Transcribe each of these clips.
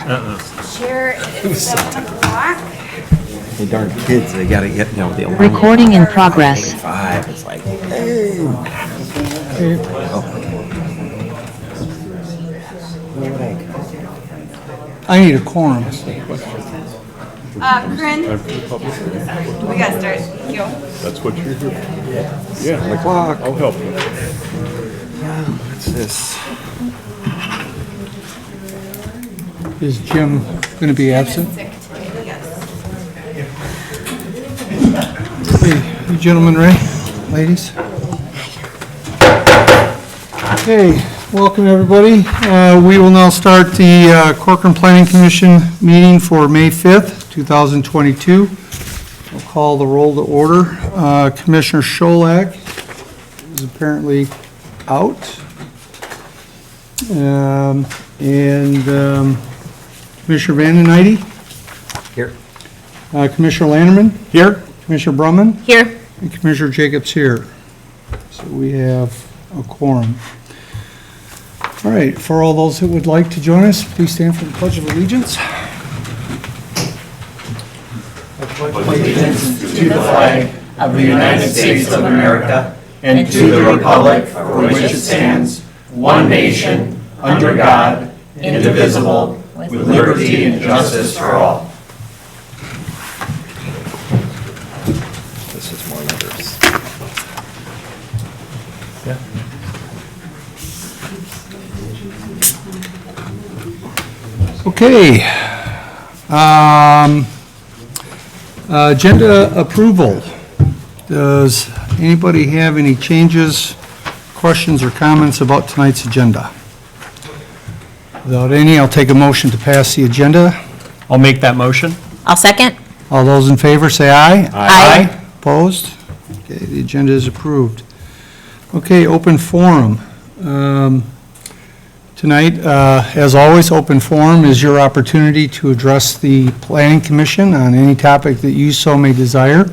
Chair is 7 o'clock. The darn kids, they gotta get, the alarm. Recording in progress. 5, it's like, hey. I need a quorum. Corinne, we gotta start. Thank you. That's what you're here for. Yeah. 7 o'clock. I'll help you. What's this? Is Jim going to be absent? Sick today, yes. Okay, you gentlemen ready? Ladies? Okay, welcome everybody. We will now start the Corcoran Planning Commission meeting for May 5th, 2022. I'll call the roll to order. Commissioner Scholak is apparently out. Commissioner Vandenheide? Here. Commissioner Landerman? Here. Commissioner Brumman? Here. And Commissioner Jacobs here. So we have a quorum. All right, for all those who would like to join us, please stand for the Pledge of Allegiance. Allegiance to the flag of the United States of America and to the republic for which it stands, one nation, under God, indivisible, with liberty and justice for all. This is more numbers. Okay. Agenda approval. Does anybody have any changes, questions, or comments about tonight's agenda? Without any, I'll take a motion to pass the agenda. I'll make that motion. I'll second. All those in favor say aye. Aye. Opposed? Okay, the agenda is approved. Okay, open forum. Tonight, as always, open forum is your opportunity to address the Planning Commission on any topic that you so may desire.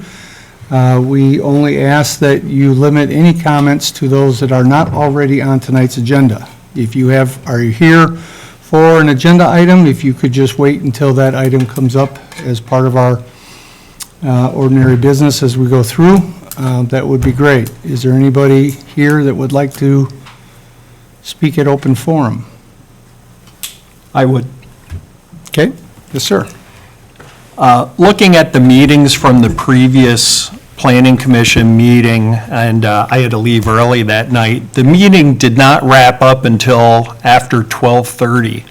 We only ask that you limit any comments to those that are not already on tonight's agenda. If you are here for an agenda item, if you could just wait until that item comes up as part of our ordinary business as we go through, that would be great. Is there anybody here that would like to speak at open forum? I would. Okay, yes, sir. Looking at the meetings from the previous Planning Commission meeting, and I had to leave early that night, the meeting did not wrap up until after 12:30.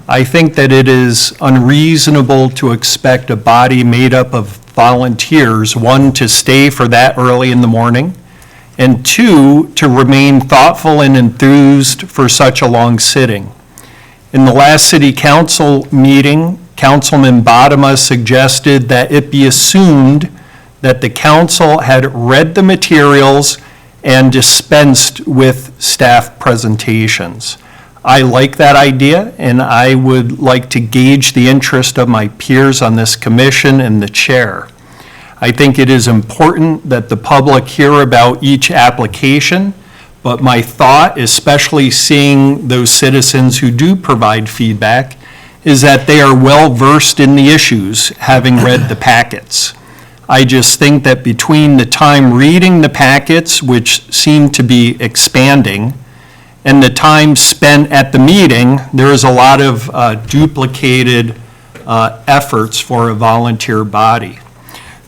I think that it is unreasonable to expect a body made up of volunteers, one, to stay for that early in the morning, and two, to remain thoughtful and enthused for such a long sitting. In the last city council meeting, Councilman Bodema suggested that it be assumed that the council had read the materials and dispensed with staff presentations. I like that idea, and I would like to gauge the interest of my peers on this commission and the chair. I think it is important that the public hear about each application, but my thought, especially seeing those citizens who do provide feedback, is that they are well versed in the issues, having read the packets. I just think that between the time reading the packets, which seem to be expanding, and the time spent at the meeting, there is a lot of duplicated efforts for a volunteer body.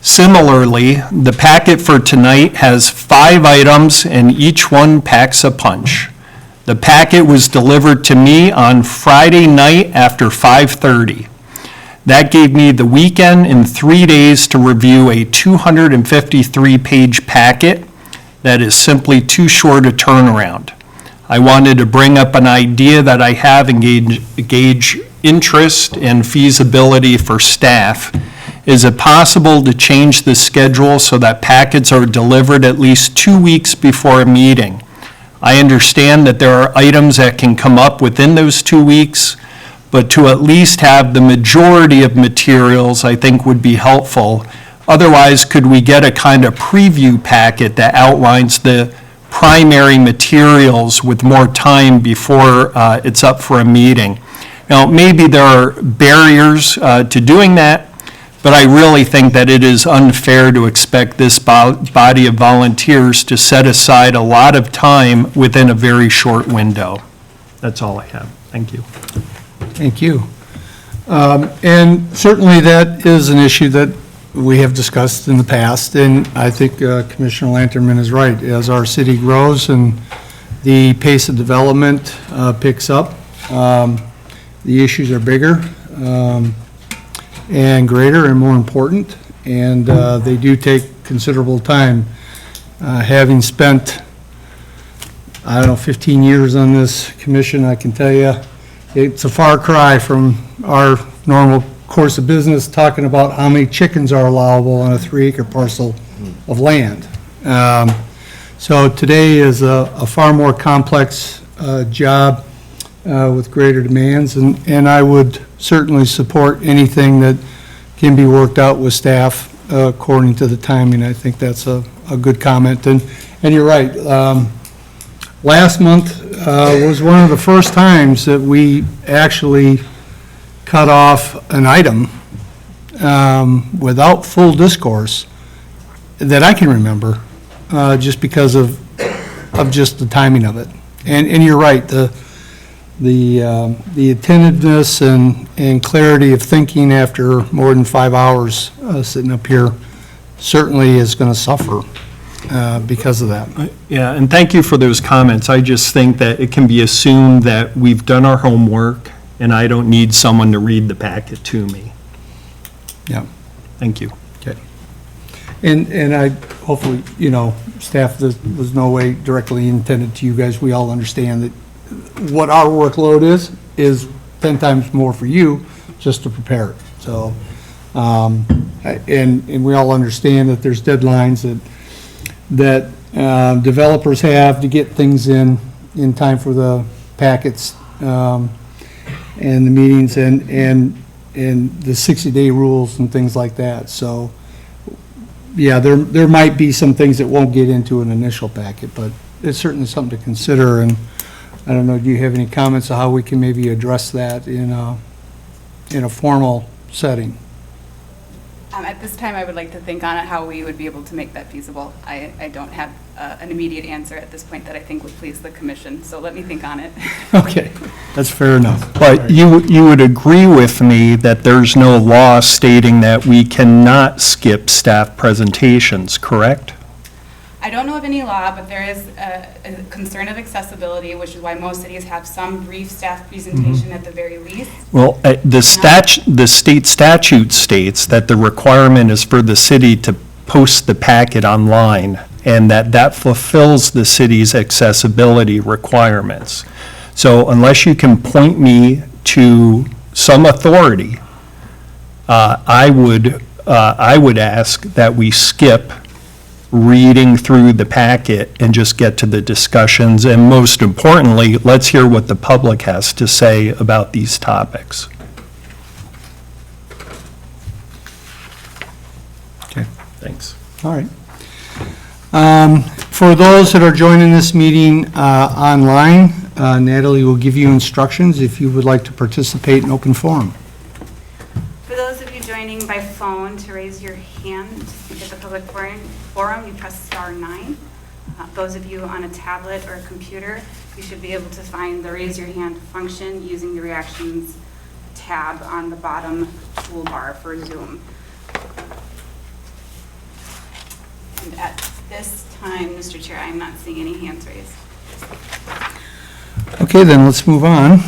Similarly, the packet for tonight has 5 items and each one packs a punch. The packet was delivered to me on Friday night after 5:30. That gave me the weekend and 3 days to review a 253-page packet that is simply too short a turnaround. I wanted to bring up an idea that I have and gauge interest and feasibility for staff. Is it possible to change the schedule so that packets are delivered at least 2 weeks before a meeting? I understand that there are items that can come up within those 2 weeks, but to at least have the majority of materials, I think would be helpful. Otherwise, could we get a kind of preview packet that outlines the primary materials with more time before it's up for a meeting? Now, maybe there are barriers to doing that, but I really think that it is unfair to expect this body of volunteers to set aside a lot of time within a very short window. That's all I have. Thank you. Thank you. And certainly that is an issue that we have discussed in the past, and I think Commissioner Lanterman is right. As our city grows and the pace of development picks up, the issues are bigger and greater and more important, and they do take considerable time. Having spent, 15 years on this commission, I can tell you, it's a far cry from our normal course of business, talking about how many chickens are allowable on a 3-acre parcel of land. So today is a far more complex job with greater demands, and I would certainly support anything that can be worked out with staff according to the timing. I think that's a good comment, and you're right. Last month was one of the first times that we actually cut off an item without full discourse that I can remember, just because of just the timing of it. And you're right, the attentiveness and clarity of thinking after more than 5 hours sitting up here certainly is going to suffer because of that. Yeah, and thank you for those comments. I just think that it can be assumed that we've done our homework, and I don't need someone to read the packet to me. Yeah. Thank you. Okay. And I, hopefully, staff, this was no way directly intended to you guys. We all understand that what our workload is 10 times more for you just to prepare it. So, and we all understand that there's deadlines that developers have to get things in time for the packets and the meetings and the 60-day rules and things like that. So, yeah, there might be some things that won't get into an initial packet, but it's certainly something to consider. And I don't know, do you have any comments on how we can maybe address that in a formal setting? At this time, I would like to think on it, how we would be able to make that feasible. I don't have an immediate answer at this point that I think would please the commission, so let me think on it. Okay, that's fair enough. But you would agree with me that there's no law stating that we cannot skip staff presentations, correct? I don't know of any law, but there is a concern of accessibility, which is why most cities have some brief staff presentation at the very least. Well, the state statute states that the requirement is for the city to post the packet online, and that fulfills the city's accessibility requirements. So unless you can point me to some authority, I would ask that we skip reading through the packet and just get to the discussions. And most importantly, let's hear what the public has to say about these topics. Okay. Thanks. All right. For those that are joining this meeting online, Natalie will give you instructions if you would like to participate in open forum. For those of you joining by phone, to raise your hand at the public forum, you press star 9. Those of you on a tablet or a computer, you should be able to find the raise your hand function using the reactions tab on the bottom toolbar for Zoom. And at this time, Mr. Chair, I'm not seeing any hands raised. Okay, then let's move on.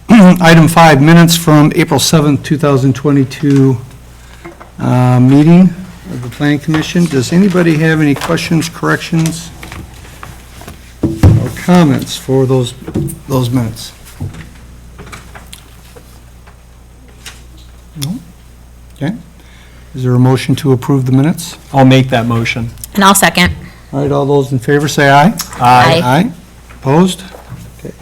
Item 5, minutes from April 7th, 2022 meeting of the Planning Commission. Does anybody have any questions, corrections, or comments for those minutes? No? Okay. Is there a motion to approve the minutes? I'll make that motion. And I'll second. All right, all those in favor say aye. Aye. Aye. Opposed? Okay.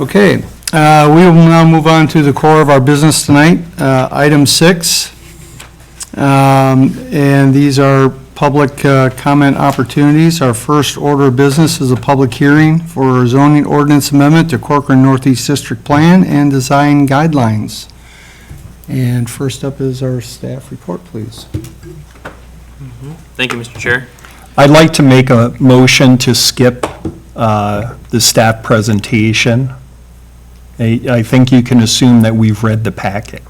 Okay, We will now move on to the core of our business tonight, item 6. And these are public comment opportunities. Our first order of business is a public hearing for zoning ordinance amendment to Corcoran Northeast District Plan and Design Guidelines. And first up is our staff report, please. Thank you, Mr. Chair. I'd like to make a motion to skip the staff presentation. I think you can assume that we've read the packet.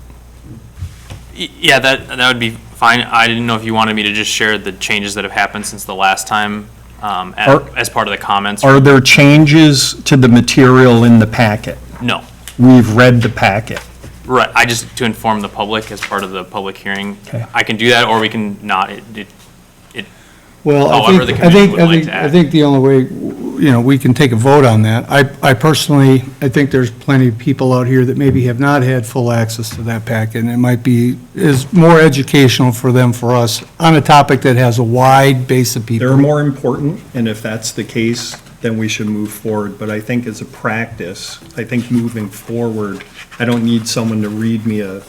Yeah, that would be fine. I didn't know if you wanted me to just share the changes that have happened since the last time as part of the comments. Are there changes to the material in the packet? No. We've read the packet. Right, I just, to inform the public as part of the public hearing. Okay. I can do that, or we can not. Well, However the commission would like to I act. think the only way, we can take a vote on that. I personally, I think there's plenty of people out here that maybe have not had full access to that packet, and it might be, is more educational for them, for us, on a topic that has a wide base of people. They're more important, and if that's the case, then we should move forward. But I think as a practice, I think moving forward, I don't need someone to read me a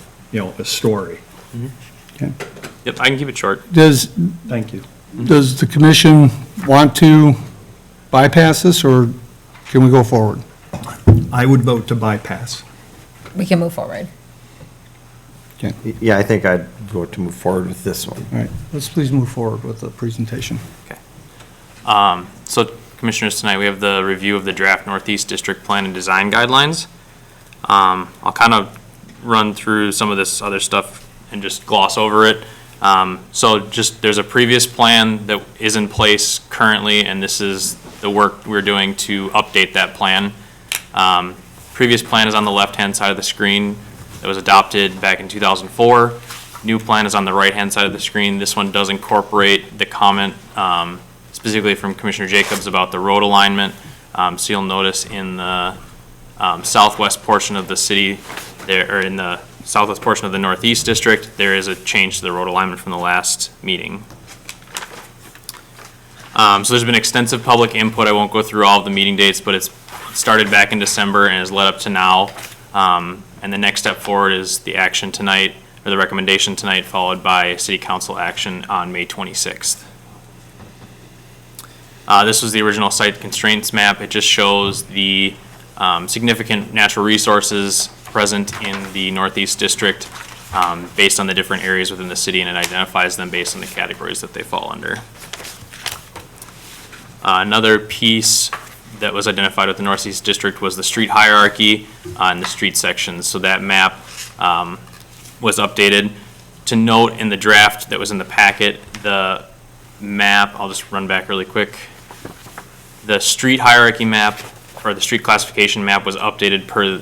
story. Okay. Yep, I can keep it short. Thank you. Does the commission want to bypass this, or can we go forward? I would vote to bypass. We can move forward. Yeah, I think I'd vote to move forward with this one. All right, let's please move forward with the presentation. So Commissioners, tonight we have the review of the draft Northeast District Plan and Design Guidelines. I'll kind of run through some of this other stuff and just gloss over it. So just, there's a previous plan that is in place currently, and this is the work we're doing to update that plan. Previous plan is on the left-hand side of the screen that was adopted back in 2004. New plan is on the right-hand side of the screen. This one does incorporate the comment specifically from Commissioner Jacobs about the road alignment. So you'll notice in the southwest portion of the city, or in the southwest portion of the Northeast District, there is a change to the road alignment from the last meeting. So there's been extensive public input. I won't go through all of the meeting dates, but it's started back in December and has led up to now. And the next step forward is the action tonight, or the recommendation tonight, followed by City Council action on May 26th. This was the original site constraints map. It just shows the significant natural resources present in the Northeast District based on the different areas within the city, and it identifies them based on the categories that they fall under. Another piece that was identified with the Northeast District was the street hierarchy and the street sections. So that map was updated. To note, in the draft that was in the packet, the map, I'll just run back really quick. The street hierarchy map, or the street classification map, was updated per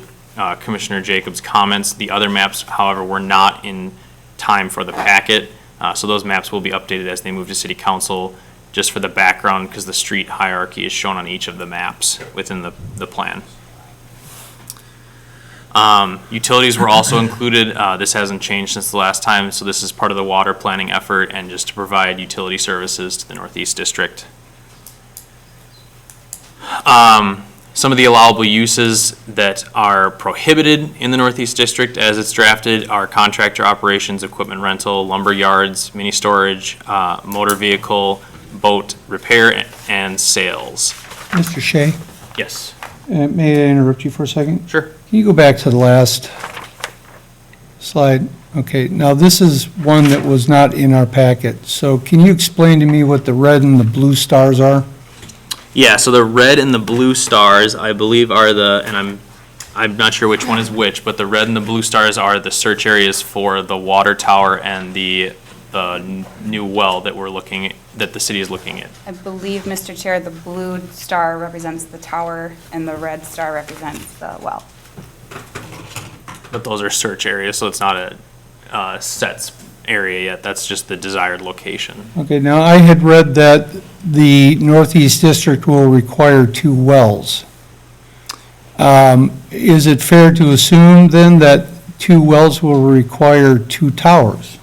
Commissioner Jacobs' comments. The other maps, however, were not in time for the packet. So those maps will be updated as they move to City Council, just for the background, because the street hierarchy is shown on each of the maps within the plan. Utilities were also included. This hasn't changed since the last time, so this is part of the water planning effort and just to provide utility services to the Northeast District. Some of the allowable uses that are prohibited in the Northeast District as it's drafted are contractor operations, equipment rental, lumber yards, mini storage, motor vehicle, boat repair, and sales. Mr. Shea, Yes. may I interrupt you for a second? Sure. Can you go back to the last slide? Okay, now this is one that was not in our packet. So can you explain to me what the red and the blue stars are? Yeah, so the red and the blue stars, I believe, are the, and I'm not sure which one is which, but the red and the blue stars are the search areas for the water tower and the new well that we're looking at, that the city is looking at. I believe, Mr. Chair, the blue star represents the tower and the red star represents the well. But those are search areas, so it's not a set area yet. That's just the desired location. Okay, now I had read that the Northeast District will require 2 wells. Is it fair to assume then that 2 wells will require 2 towers?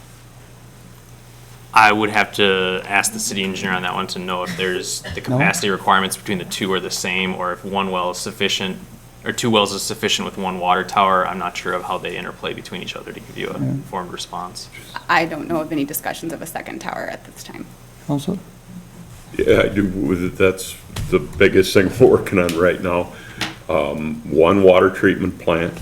I would have to ask the city engineer on that one to know if there's the capacity requirements between the two are the same, or if one well is sufficient or 2 wells is sufficient with 1 water tower. I'm not sure of how they interplay between each other to give you a informed response. I don't know of any discussions of a second tower at this time. Counselor? Yeah, I do, that's the biggest thing we're working on right now. 1 water treatment plant,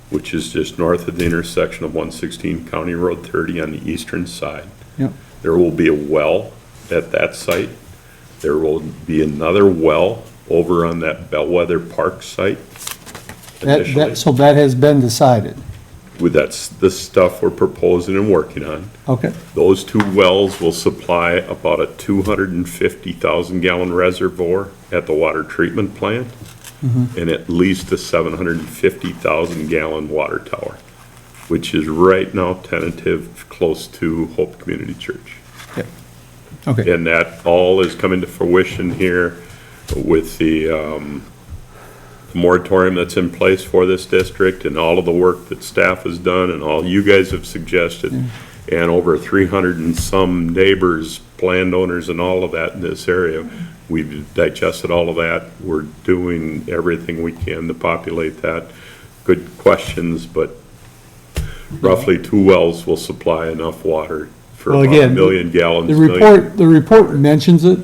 which is just north of the intersection of 116 County Road 30 on the eastern side. Yep. There will be a well at that site. There will be another well over on that Bellwether Park site. initially. So that has been decided? That's the stuff we're proposing and working on. Okay. Those 2 wells will supply about a 250,000 gallon reservoir at the water treatment plant and at least a 750,000 gallon water tower, which is right now tentative close to Hope Community Church. Yep. Okay. And that all is coming to fruition here with the moratorium that's in place for this district and all of the work that staff has done and all you guys have suggested. And over 300 and some neighbors, landowners and all of that in this area. We've digested all of that. We're doing everything we can to populate that. Good questions, but roughly 2 wells will supply enough water for Well, about again, 1 million gallons. The report mentions it,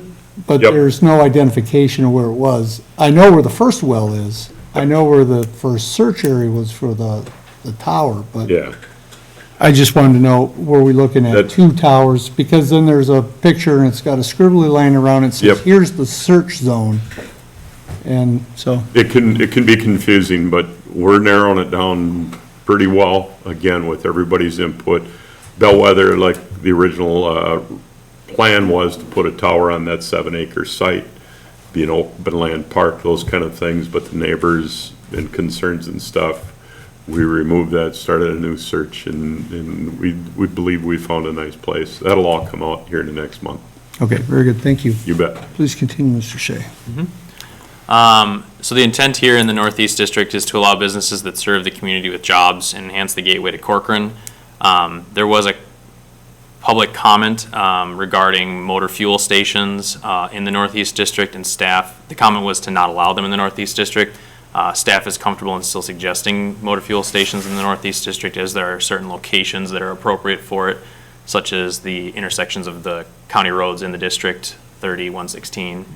but Yep. there's no identification of where it was. I know where the first well is. I know where the first search area was for the tower, but Yeah, I just wanted to know, were we looking at That- 2 towers? Because then there's a picture and it's got a scribbly line around it, Yep. says, here's the search zone. And so, it can be confusing, but we're narrowing it down pretty well, again, with everybody's input. Bellwether, like the original plan was to put a tower on that 7-acre site, be an open land park, those kind of things, but the neighbors and concerns and stuff, we removed that, started a new search, and we believe we found a nice place. That'll all come out here in the next month. okay, very good, thank you. You bet. Please continue, Mr. Shea. So the intent here in the Northeast District is to allow businesses that serve the community with jobs and enhance the gateway to Corcoran. There was a public comment regarding motor fuel stations in the Northeast District, and staff, the comment was to not allow them in the Northeast District. Staff is comfortable in still suggesting motor fuel stations in the Northeast District, as there are certain locations that are appropriate for it, such as the intersections of the county roads in the district, 30, 116,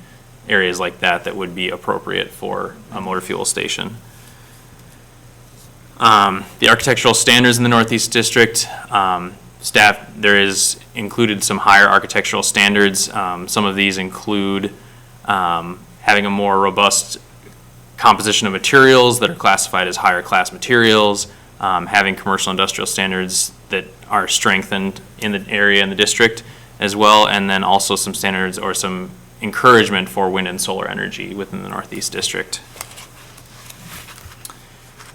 areas like that that would be appropriate for a motor fuel station. The architectural standards in the Northeast District, staff, there is included some higher architectural standards. Some of these include having a more robust composition of materials that are classified as higher class materials, having commercial industrial standards that are strengthened in the area in the district as well, and then also some standards or some encouragement for wind and solar energy within the Northeast District.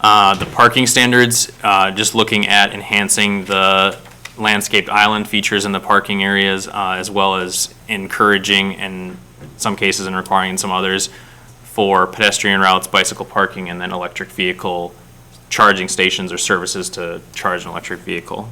The parking standards, just looking at enhancing the landscaped island features in the parking areas, as well as encouraging in some cases and requiring in some others for pedestrian routes, bicycle parking, and then electric vehicle charging stations or services to charge an electric vehicle.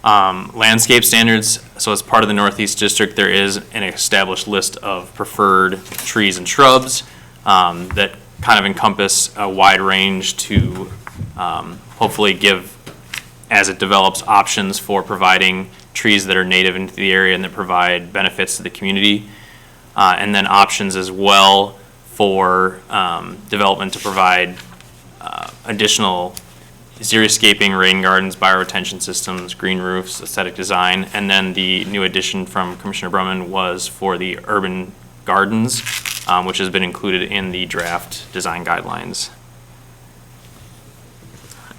Landscape standards, so as part of the Northeast District, there is an established list of preferred trees and shrubs that kind of encompass a wide range to hopefully give, as it develops, options for providing trees that are native into the area and that provide benefits to the community. And then options as well for development to provide additional xeriscaping, rain gardens, bioretention systems, green roofs, aesthetic design. And then the new addition from Commissioner Brumman was for the urban gardens, which has been included in the draft design guidelines.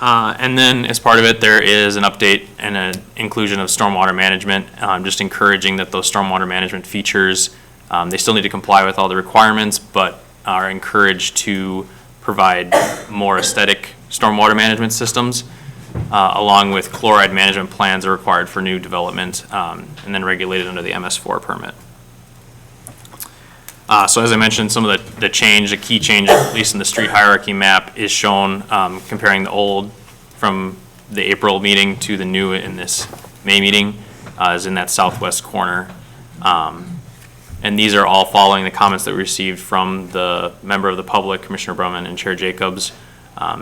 And then as part of it, there is an update and an inclusion of stormwater management, just encouraging that those stormwater management features, they still need to comply with all the requirements, but are encouraged to provide more aesthetic stormwater management systems, along with chloride management plans are required for new development, and then regulated under the MS4 permit. So as I mentioned, some of the key change, at least in the street hierarchy map, is shown comparing the old from the April meeting to the new in this May meeting, is in that southwest corner. And these are all following the comments that we received from the member of the public, Commissioner Brumman and Chair Jacobs.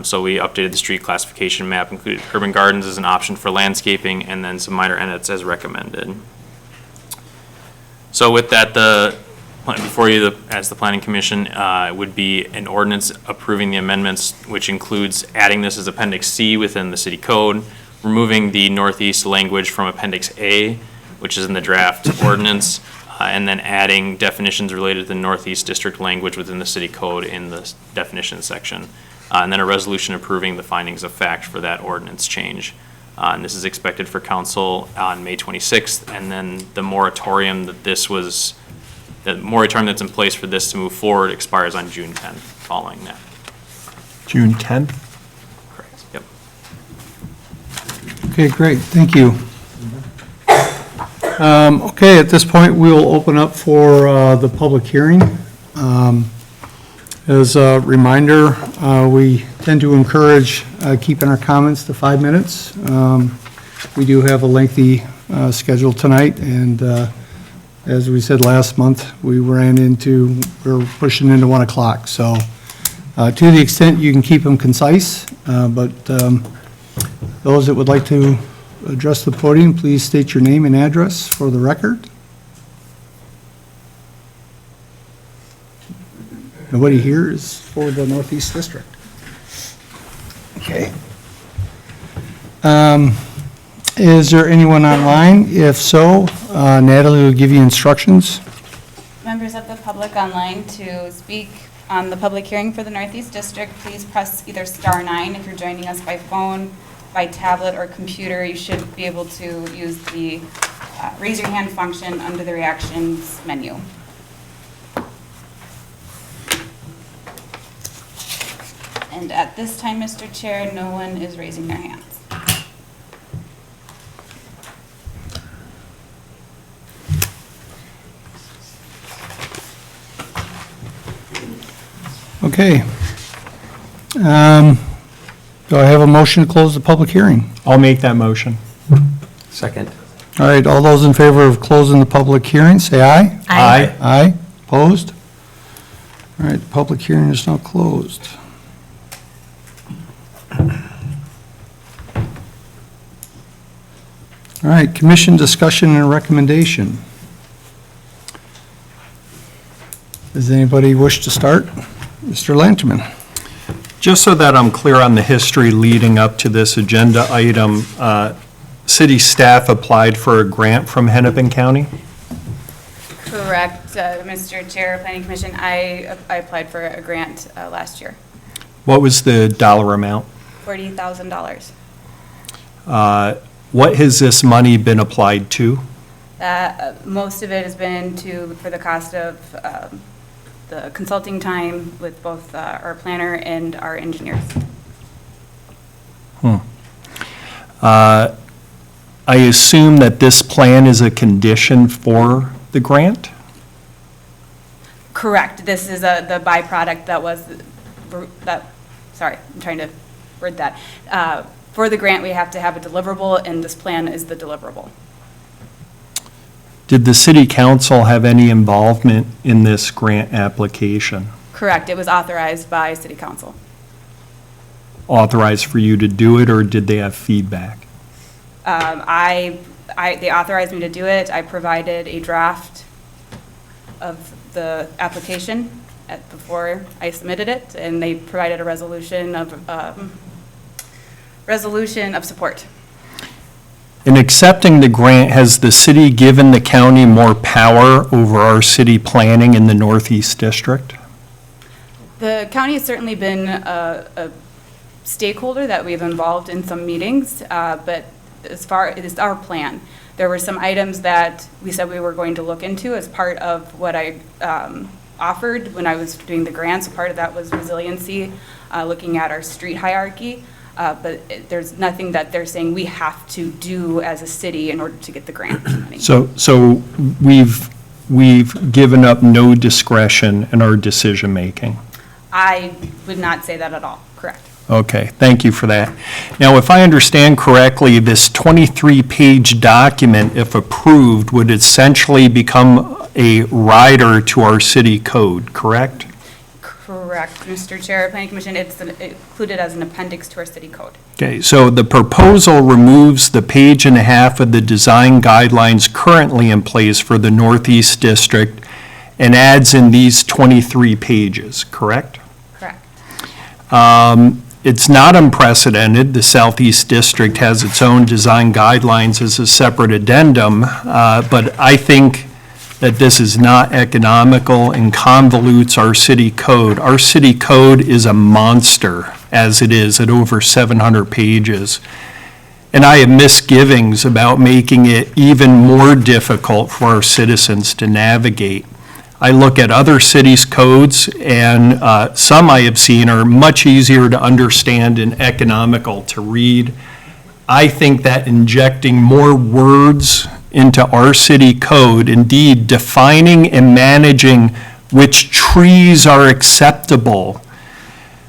So we updated the street classification map, included urban gardens as an option for landscaping, and then some minor edits as recommended. So with that, before you, as the Planning Commission, would be an ordinance approving the amendments, which includes adding this as Appendix C within the city code, removing the northeast language from Appendix A, which is in the draft ordinance, and then adding definitions related to the northeast district language within the city code in the definition section. And then a resolution approving the findings of fact for that ordinance change. And this is expected for council on May 26th, and then the moratorium that's in place for this to move forward expires on June 10th following that. June 10th? Correct. Yep. Okay, great, thank you. Okay, at this point, we will open up for the public hearing. As a reminder, we tend to encourage keeping our comments to 5 minutes. We do have a lengthy schedule tonight, and as we said last month, we're pushing into 1 o'clock. So to the extent you can keep them concise, but those that would like to address the podium, please state your name and address for the record. Nobody here is for the Northeast District. Okay. Is there anyone online? If so, Natalie will give you instructions. Members of the public online to speak on the public hearing for the Northeast District, please press either *9 if you're joining us by phone, by tablet, or computer. You should be able to use the raise your hand function under the reactions menu. And at this time, Mr. Chair, no one is raising their hands. Okay. Do I have a motion to close the public hearing? I'll make that motion. Second. All right, all those in favor of closing the public hearing, say aye. Aye. Aye. Opposed? All right, the public hearing is now closed. All right, commission discussion and recommendation. Does anybody wish to start? Mr. Lanterman. Just so that I'm clear on the history leading up to this agenda item, city staff applied for a grant from Hennepin County? Correct, Mr. Chair, Planning Commission. I applied for a grant last year, What was the dollar amount? $40,000. What has this money been applied to? Most of it has been for the cost of the consulting time with both our planner and our engineers. I assume that this plan is a condition for the grant? Correct. This is the byproduct sorry, I'm trying to word that. For the grant, we have to have a deliverable, and this plan is the deliverable. Did the city council have any involvement in this grant application? Correct. It was authorized by City Council. Authorized for you to do it, or did they have feedback? They authorized me to do it. I provided a draft of the application before I submitted it, and they provided a resolution of support. In accepting the grant, has the city given the county more power over our city planning in the Northeast District? The county has certainly been a stakeholder that we've involved in some meetings, but as far it is our plan. There were some items that we said we were going to look into as part of what I offered when I was doing the grants. Part of that was resiliency, looking at our street hierarchy. But there's nothing that they're saying we have to do as a city in order to get the grant money. So we've given up no discretion in our decision-making? I would not say that at all, correct. Okay, thank you for that. Now, if I understand correctly, this 23-page document, if approved, would essentially become a rider to our city code, correct? Correct, Mr. Chair, Planning Commission, it's included as an appendix to our city code. Okay, so the proposal removes the page and a half of the design guidelines currently in place for the Northeast District and adds in these 23 pages, correct? Correct. It's not unprecedented. The Southeast District has its own design guidelines as a separate addendum, but I think that this is not economical and convolutes our city code. Our city code is a monster, as it is, at over 700 pages. And I have misgivings about making it even more difficult for our citizens to navigate. I look at other cities' codes, and some I have seen are much easier to understand and economical to read. I think that injecting more words into our city code, indeed defining and managing which trees are acceptable,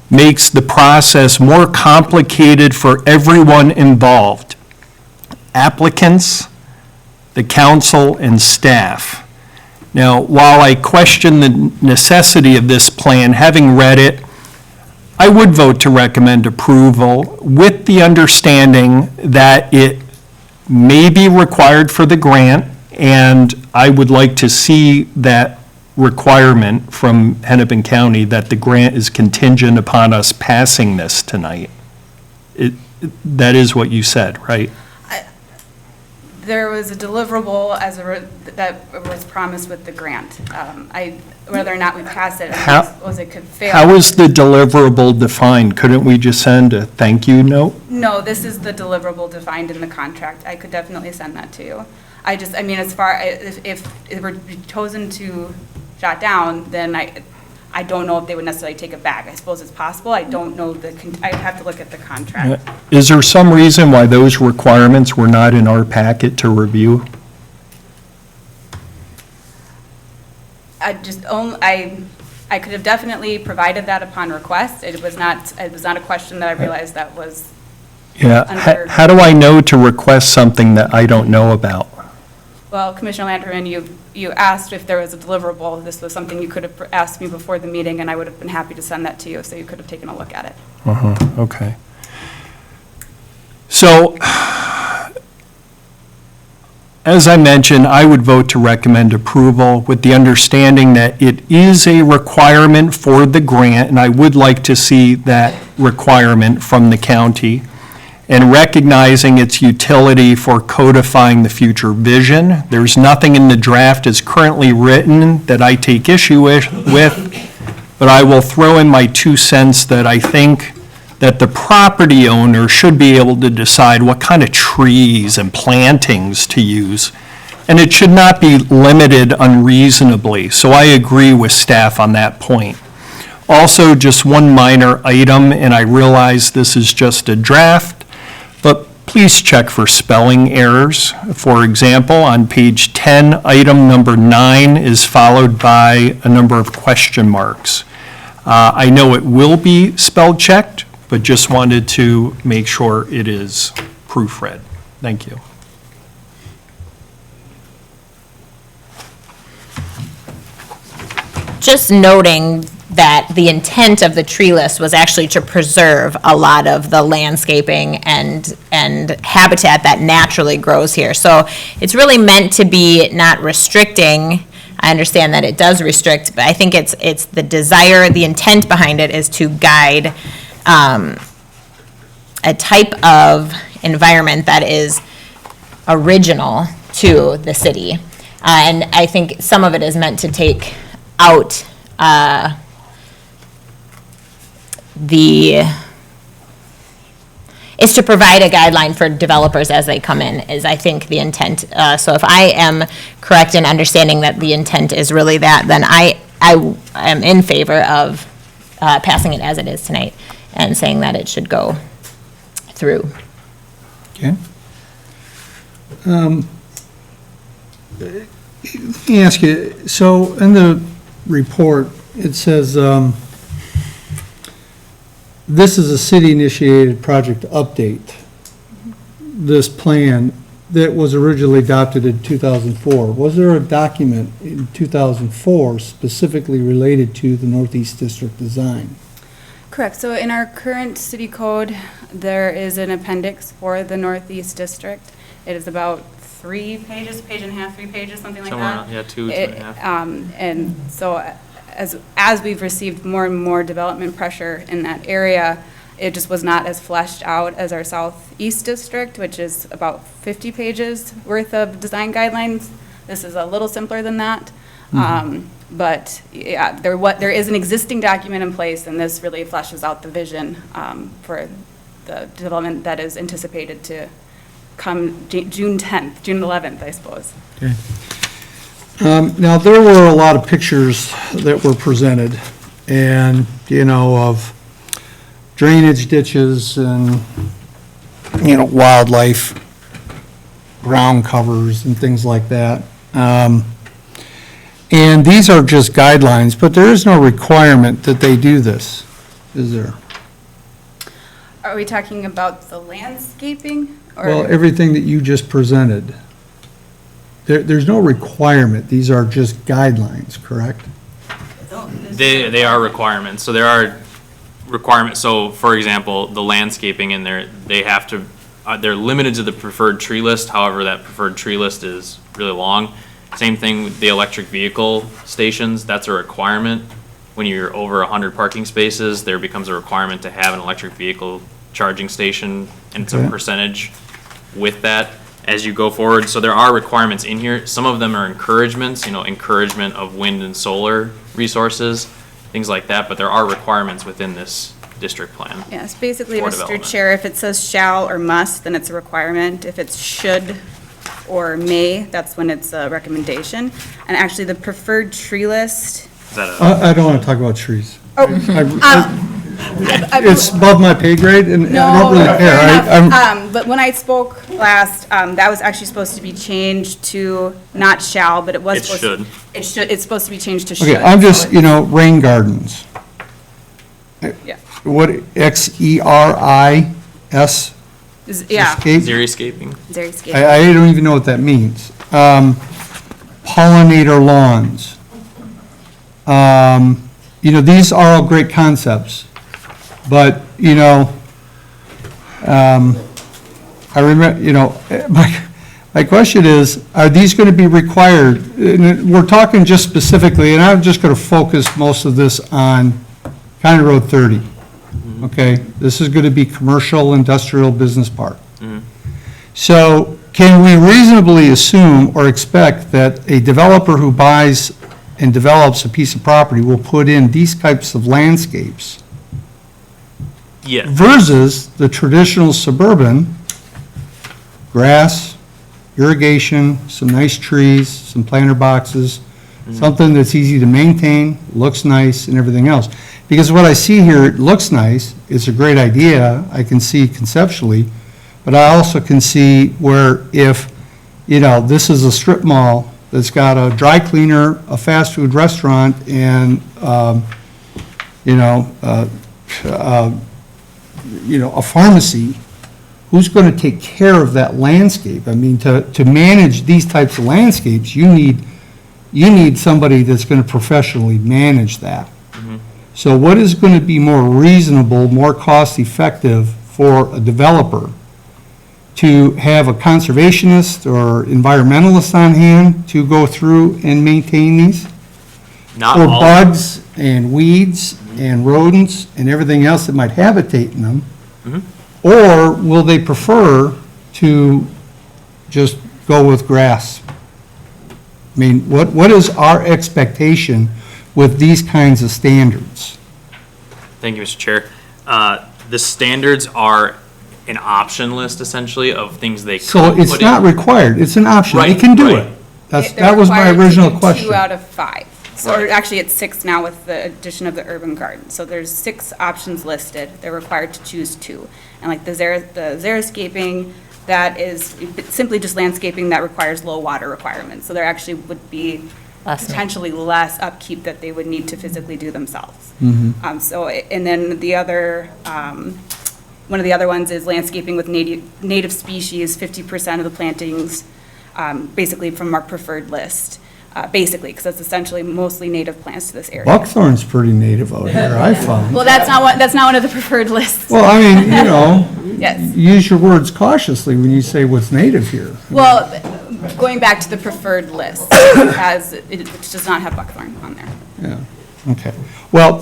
makes the process more complicated for everyone involved, applicants, the council, and staff. Now, while I question the necessity of this plan, having read it, I would vote to recommend approval with the understanding that it may be required for the grant, and I would like to see that requirement from Hennepin County that the grant is contingent upon us passing this tonight. That is what you said, right? There was a deliverable that was promised with the grant. Whether or not we pass it, it could fail. How is the deliverable defined? Couldn't we just send a thank you note? No, this is the deliverable defined in the contract. I could definitely send that to you. As far, if it were chosen to shot down, then I don't know if they would necessarily take it back. I suppose it's possible. I don't know I'd have to look at the contract. Is there some reason why those requirements were not in our packet to review? I could have definitely provided that upon request. It was not a question that I realized that was Yeah, under. how do I know to request something that I don't know about? Well, Commissioner Lanterman, you asked if there was a deliverable. This was something you could have asked me before the meeting, and I would have been happy to send that to you, so you could have taken a look at it. Okay. So, as I mentioned, I would vote to recommend approval with the understanding that it is a requirement for the grant, and I would like to see that requirement from the county, and recognizing its utility for codifying the future vision. There's nothing in the draft as currently written that I take issue with, but I will throw in my 2 cents that I think that the property owner should be able to decide what kind of trees and plantings to use, and it should not be limited unreasonably. So I agree with staff on that point. Also, just one minor item, and I realize this is just a draft, but please check for spelling errors. For example, on page 10, item number 9 is followed by a number of question marks. I know it will be spell checked, but just wanted to make sure it is proofread. Thank you. Just noting that the intent of the tree list was actually to preserve a lot of the landscaping and habitat that naturally grows here. So it's really meant to be not restricting. I understand that it does restrict, but I think it's the desire, the intent behind it is to guide a type of environment that is original to the city. And I think some of it is meant to take out is to provide a guideline for developers as they come in, is I think the intent. So if I am correct in understanding that the intent is really that, then I am in favor of passing it as it is tonight and saying that it should go through. Okay. Let me ask you, so in the report, it says, this is a city-initiated project update, this plan that was originally adopted in 2004. Was there a document in 2004 specifically related to the Northeast District design? Correct. So in our current city code, there is an appendix for the Northeast District. It is about 3 pages, page and a half, 3 pages, something like Somewhere that. around, yeah, two and a half. And so as we've received more and more development pressure in that area, it just was not as fleshed out as our Southeast District, which is about 50 pages worth of design guidelines. This is a little simpler than that. But yeah, there is an existing document in place, and this really fleshes out the vision for the development that is anticipated to come June 10th, June 11th, I suppose. Okay. Now, there were a lot of pictures that were presented, and, of drainage ditches and, wildlife, ground covers and things like that. And these are just guidelines, but there is no requirement that they do this, is there? Are we talking about the landscaping? Or Well, everything that you just presented, there's no requirement. These are just guidelines, correct? They are requirements, so there are requirements, so for example, the landscaping in there, they have to, they're limited to the preferred tree list, however, that preferred tree list is really long. Same thing with the electric vehicle stations, that's a requirement. When you're over 100 parking spaces, there becomes a requirement to have an electric vehicle charging station, and it's a Okay. percentage with that as you go forward. So there are requirements in here. Some of them are encouragements, encouragement of wind and solar resources, things like that, but there are requirements within this district plan. Yes, basically, For Mr. development. Chair, if it says shall or must, then it's a requirement. If it's should or may, that's when it's a recommendation. And actually, the preferred tree list, Is that a, I don't want to talk about trees. Oh, It's above my pay grade, and I don't really care. fair enough. But when I spoke last, that was actually supposed to be changed to not shall, but it was It supposed should. to. It should, it's supposed to be changed to should. Okay, I'm just, so rain gardens. Yeah. What, XERIS? Yeah, Escape? xeriscaping? xeriscape. I don't even know what that means. Pollinator lawns. These are all great concepts, but, I remember, my question is, are these going to be required? And we're talking just specifically, and I'm just going to focus most of this on County Road 30. Okay, this is going to be commercial, industrial, business park. So can we reasonably assume or expect that a developer who buys and develops a piece of property will put in these types of landscapes Yeah, versus the traditional suburban, grass, irrigation, some nice trees, some planter boxes, something that's easy to maintain, looks nice, and everything else? Because what I see here, it looks nice, it's a great idea, I can see conceptually, but I also can see where if, this is a strip mall that's got a dry cleaner, a fast food restaurant, and, a pharmacy, who's going to take care of that landscape? I mean, to manage these types of landscapes, you need somebody that's going to professionally manage that. So what is going to be more reasonable, more cost-effective for a developer? To have a conservationist or environmentalist on hand to go through and maintain these? not Or all. bugs and weeds and rodents and everything else that might habitate in them? Or will they prefer to just go with grass? I mean, what is our expectation with these kinds of standards? Thank you, Mr. Chair. The standards are an option list essentially of things they could So it's put not in. required, it's an option, they Right, can do right. it. That They're was my required to original do question. 2 out of 5. So or actually, it's 6 now with the addition of the urban garden. So there's 6 options listed. They're required to choose 2. And like the xeriscaping, that is simply just landscaping that requires low water requirements. So there actually would be Less ma- potentially less upkeep that they would need to physically do themselves. Mm-hmm. So, and then the other, one of the other ones is landscaping with native species, 50% of the plantings, basically from our preferred list, basically, because that's essentially mostly native plants to this area. Buckthorn's pretty native out here, I found. Well, that's not one of the preferred lists. Well, I mean, you know, Yes. use your words cautiously when you say what's native here. Well, going back to the preferred list, it does not have buckthorn on there. Yeah, okay. Well,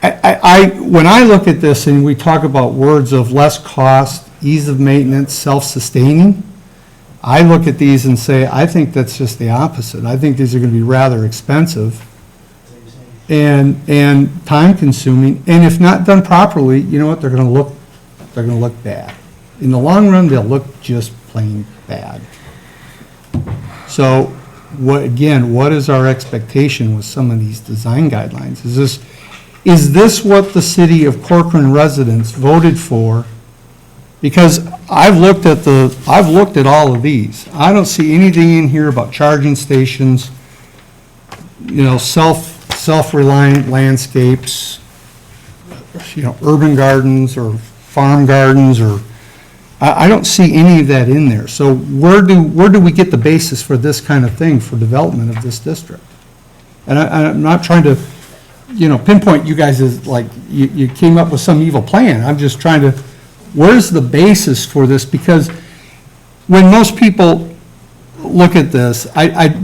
when I look at this and we talk about words of less cost, ease of maintenance, self-sustaining, I look at these and say, I think that's just the opposite. I think these are going to be rather expensive and time-consuming, and if not done properly, you know what, they're going to look bad. In the long run, they'll look just plain bad. So, what is our expectation with some of these design guidelines? Is this what the city of Corcoran residents voted for? Because I've looked at all of these. I don't see anything in here about charging stations, you know, self-reliant landscapes, you know, urban gardens or farm gardens, or, I don't see any of that in there. So where do we get the basis for this kind of thing for development of this district? And I'm not trying to, you know, pinpoint you guys as like, you came up with some evil plan. I'm just trying to, where's the basis for this? Because when most people look at this,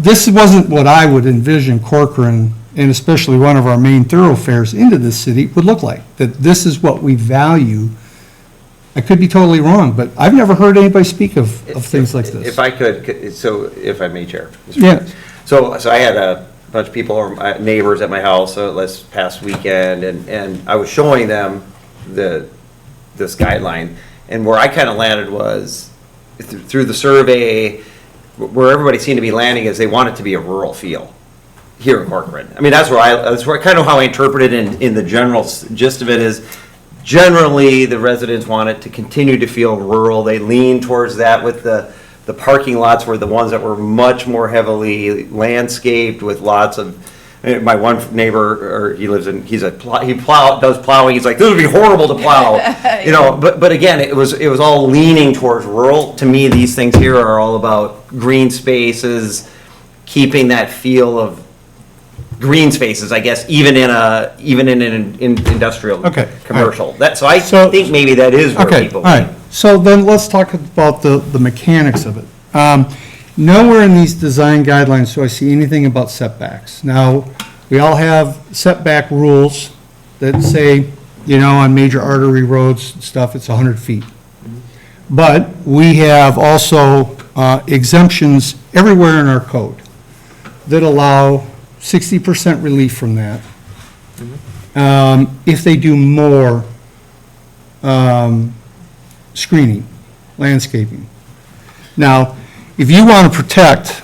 this wasn't what I would envision Corcoran, and especially one of our main thoroughfares into this city, would look like. That this is what we value. I could be totally wrong, but I've never heard anybody speak of things like this. If I could, so if I may, Chair. Mr. Yeah. Chairman. So I had a bunch of people, or neighbors at my house this past weekend, and I was showing them this guideline, and where I kind of landed was, through the survey, where everybody seemed to be landing is they want it to be a rural feel here in Corcoran. I mean, that's where kind of how I interpret it in the general gist of it is, generally, the residents want it to continue to feel rural. They lean towards that with the parking lots were the ones that were much more heavily landscaped with lots of, my one neighbor, he does plowing. He's like, this would be horrible to plow, you know, but again, it was all leaning towards rural. To me, these things here are all about green spaces, keeping that feel of green spaces, I guess, even in an industrial, Okay, commercial. all right. So I think maybe that is where Okay, people. all right. So then let's talk about the mechanics of it. Nowhere in these design guidelines do I see anything about setbacks. Now, we all have setback rules that say, you know, on major artery roads and stuff, it's 100 feet. But we have also exemptions everywhere in our code that allow 60% relief from that. If they do more screening, landscaping. Now, if you want to protect,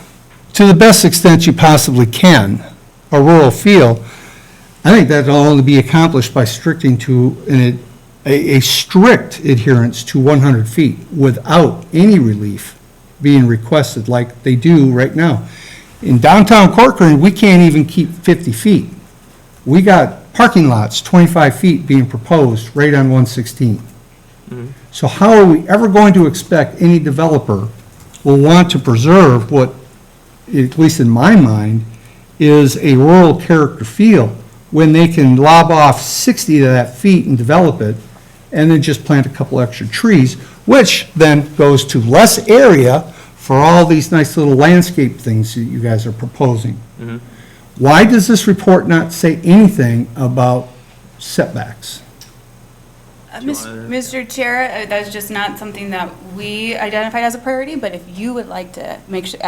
to the best extent you possibly can, a rural feel, I think that'll only be accomplished by stricting to a strict adherence to 100 feet without any relief being requested like they do right now. In downtown Corcoran, we can't even keep 50 feet. We got parking lots, 25 feet being proposed right on 116. So how are we ever going to expect any developer will want to preserve what, at least in my mind, is a rural character feel when they can lob off 60 of that feet and develop it, and then just plant a couple extra trees, which then goes to less area for all these nice little landscape things that you guys are proposing. Why does this report not say anything about setbacks? Mr. Chair, that's just not something that we identified as a priority, but if you would like to make sure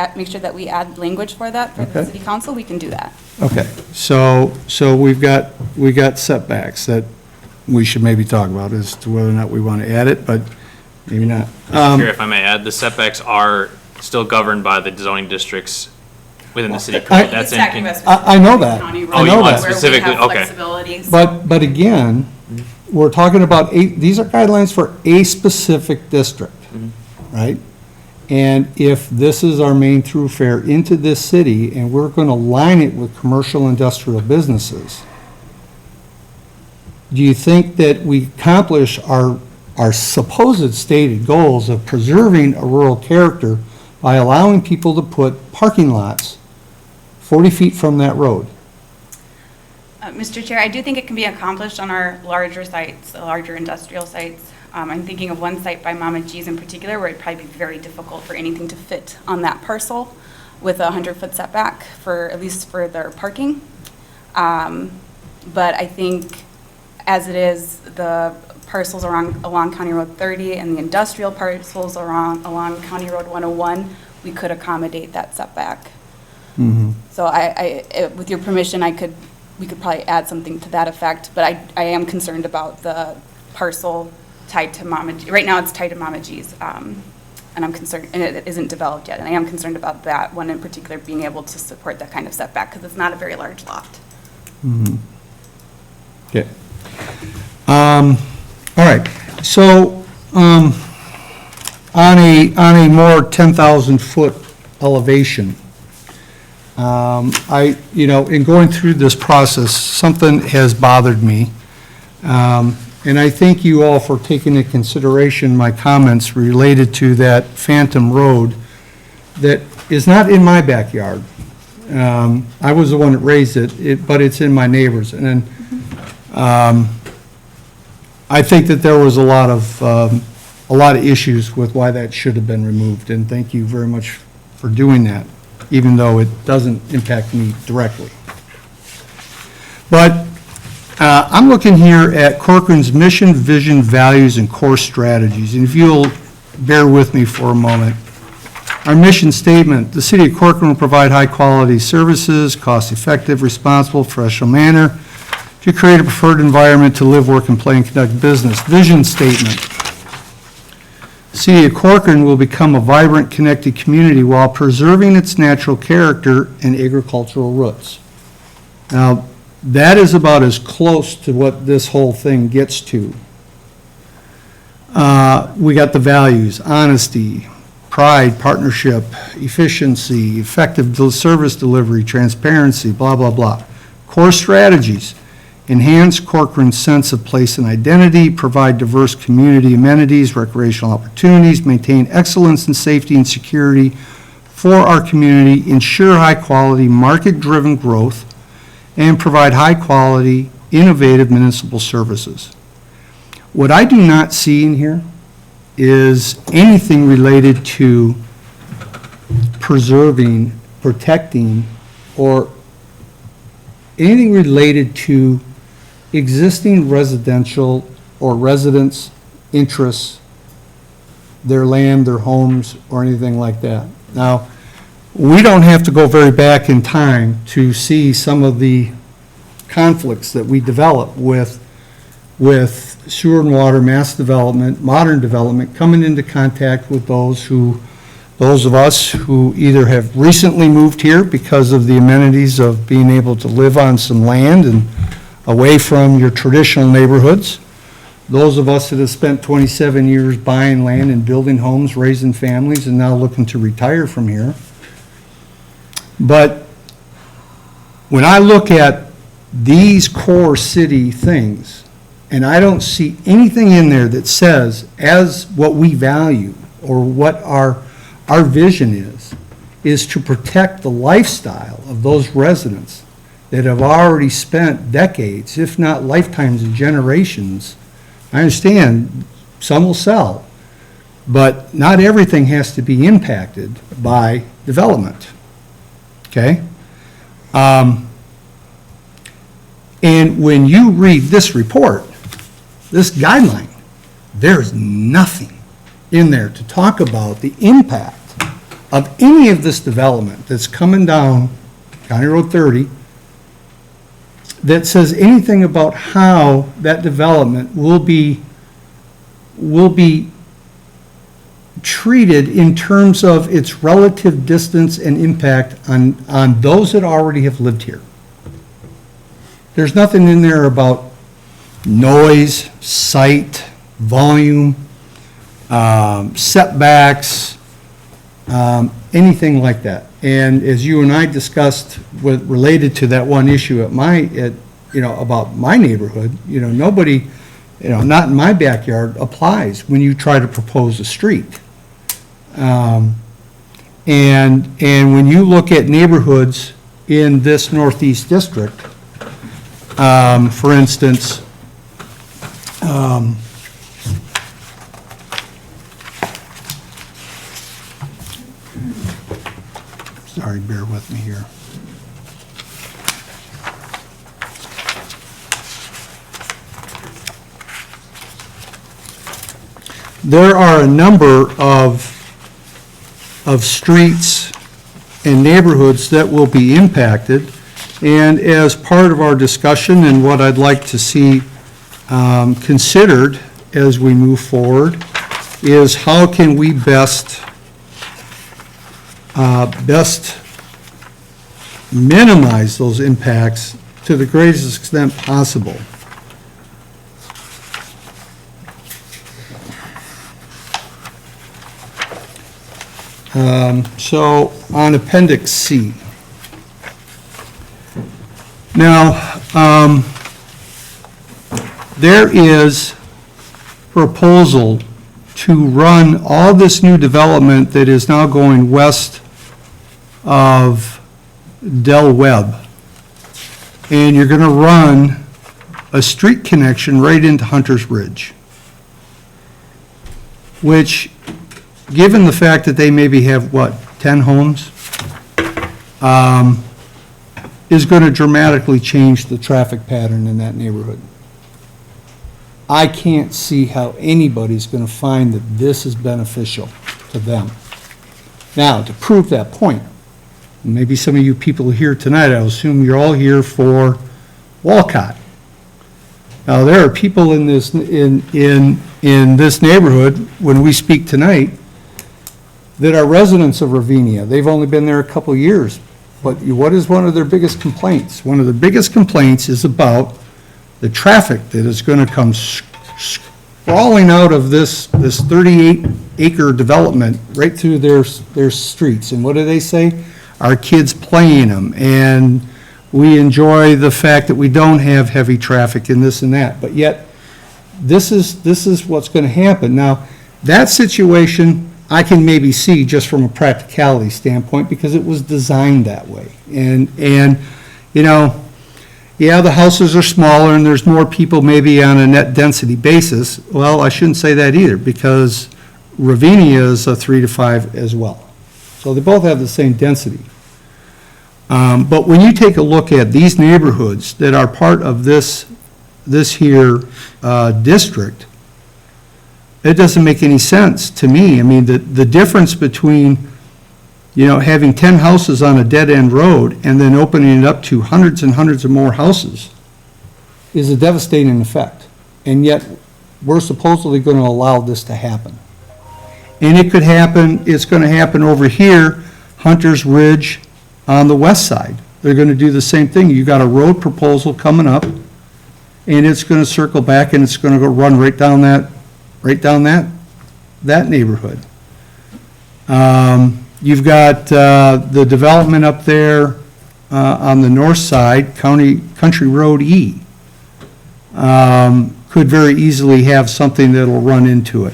that we add language for that for the Okay. city council, we can do that. Okay, so we got setbacks that we should maybe talk about as to whether or not we want to add it, but maybe not. Here, if I may add, the setbacks are still governed by the zoning districts within the city code. That's He's talking in, about I know that. county I know roads that. where we Specifically, have okay. flexibility, so- But again, we're talking about these are guidelines for a specific district, right? And if this is our main thoroughfare into this city, and we're going to line it with commercial industrial businesses, do you think that we accomplish our supposed stated goals of preserving a rural character by allowing people to put parking lots 40 feet from that road? Mr. Chair, I do think it can be accomplished on our larger sites, the larger industrial sites. I'm thinking of one site by Mama G's in particular, where it'd probably be very difficult for anything to fit on that parcel with a 100-foot setback for, at least for their parking. But I think as it is, the parcels along County Road 30 and the industrial parcels along County Road 101, we could accommodate that setback. So with your permission, we could probably add something to that effect, but I am concerned about the parcel tied to Mama G. Right now, it's tied to Mama G's, and I'm concerned, and it isn't developed yet, and I am concerned about that one in particular being able to support that kind of setback, because it's not a very large lot. Okay. All right, so, on a more 10,000-foot elevation, in going through this process, something has bothered me. And I thank you all for taking into consideration my comments related to that Phantom Road that is not in my backyard. I was the one that raised it, but it's in my neighbor's. And I think that there was a lot of issues with why that should have been removed. And thank you very much for doing that, even though it doesn't impact me directly. But I'm looking here at Corcoran's mission, vision, values, and core strategies. And if you'll bear with me for a moment. Our mission statement: the city of Corcoran will provide high-quality services, cost-effective, responsible, professional manner to create a preferred environment to live, work, and play and conduct business. Vision statement: the city of Corcoran will become a vibrant, connected community while preserving its natural character and agricultural roots. Now, that is about as close to what this whole thing gets to. We got the values: honesty, pride, partnership, efficiency, effective service delivery, transparency, blah, blah, blah. Core strategies: enhance Corcoran's sense of place and identity, provide diverse community amenities, recreational opportunities, maintain excellence in safety and security for our community, ensure high-quality, market-driven growth, and provide high-quality, innovative municipal services. What I do not see in here is anything related to preserving, protecting, or anything related to existing residential or residents' interests, their land, their homes, or anything like that. Now, we don't have to go very back in time to see some of the conflicts that we develop with sewer and water, mass development, modern development, coming into contact with those of us who either have recently moved here because of the amenities of being able to live on some land and away from your traditional neighborhoods. Those of us that have spent 27 years buying land and building homes, raising families, and now looking to retire from here. But when I look at these core city things, and I don't see anything in there that says, as what we value or what our vision is to protect the lifestyle of those residents that have already spent decades, if not lifetimes and generations. I understand some will sell, but not everything has to be impacted by development. Okay? And when you read this report, this guideline, there's nothing in there to talk about the impact of any of this development that's coming down County Road 30 that says anything about how that development will be treated in terms of its relative distance and impact on those that already have lived here. There's nothing in there about noise, sight, volume, setbacks, anything like that. And as you and I discussed related to that one issue about my neighborhood, nobody, not in my backyard applies when you try to propose a street. And when you look at neighborhoods in this Northeast District, for instance, sorry, bear with me here. There are a number of streets and neighborhoods that will be impacted, and as part of our discussion and what I'd like to see considered as we move forward is how can we best minimize those impacts to the greatest extent possible. So on Appendix C. Now, there is proposal to run all this new development that is now going west of Del Webb. And you're going to run a street connection right into Hunter's Ridge, which, given the fact that they maybe have, 10 homes, is going to dramatically change the traffic pattern in that neighborhood. I can't see how anybody's going to find that this is beneficial to them. Now, to prove that point, maybe some of you people here tonight, I assume you're all here for Walcott. Now, there are people in this neighborhood, when we speak tonight, that are residents of Ravinia. They've only been there a couple of years. But what is one of their biggest complaints? One of the biggest complaints is about the traffic that is going to come sprawling out of this 38-acre development right through their streets. And what do they say? Our kids play in them, and we enjoy the fact that we don't have heavy traffic and this and that. But yet, this is what's going to happen. Now, that situation I can maybe see just from a practicality standpoint because it was designed that way. And yeah, the houses are smaller and there's more people maybe on a net density basis. Well, I shouldn't say that either because Ravinia is a 3 to 5 as well. So they both have the same density. But when you take a look at these neighborhoods that are part of this here district, it doesn't make any sense to me. I mean, the difference between, having 10 houses on a dead-end road and then opening it up to hundreds and hundreds of more houses is a devastating effect. And yet, we're supposedly going to allow this to happen. And it could happen, it's going to happen over here, Hunter's Ridge on the west side. They're going to do the same thing. You got a road proposal coming up, and it's going to circle back and it's going to go run right down that neighborhood. You've got the development up there on the north side, Country Road E. Could very easily have something that'll run into it.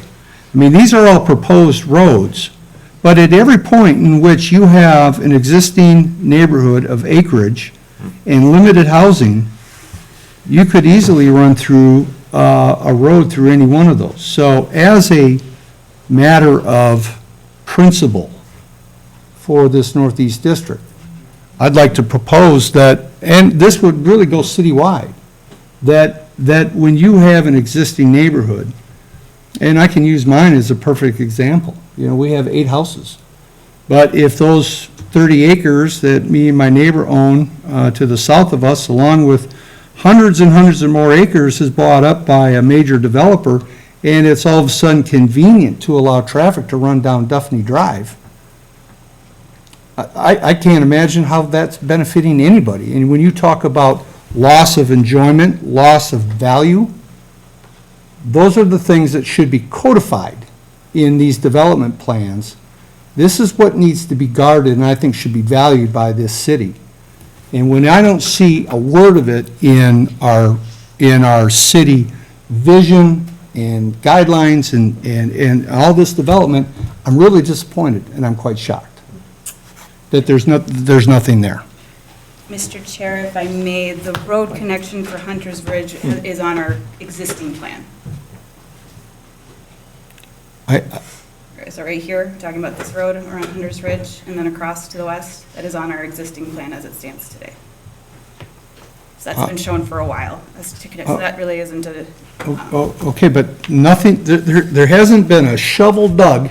I mean, these are all proposed roads, but at every point in which you have an existing neighborhood of acreage and limited housing, you could easily run through a road through any one of those. So as a matter of principle for this Northeast District, I'd like to propose that, and this would really go citywide, that when you have an existing neighborhood, and I can use mine as a perfect example. We have 8 houses. But if those 30 acres that me and my neighbor own to the south of us, along with hundreds and hundreds of more acres, is bought up by a major developer, and it's all of a sudden convenient to allow traffic to run down Duffney Drive, I can't imagine how that's benefiting anybody. And when you talk about loss of enjoyment, loss of value, those are the things that should be codified in these development plans This is what needs to be guarded and I think should be valued by this city. And when I don't see a word of it in our city vision and guidelines and all this development, I'm really disappointed and I'm quite shocked that there's nothing there. Mr. Chair, if I may, the road connection for Hunter's Ridge is on our existing plan. So right here, talking about this road around Hunter's Ridge and then across to the west, that is on our existing plan as it stands today. So that's been shown for a while, so that really isn't a, Okay, but nothing, there hasn't been a shovel dug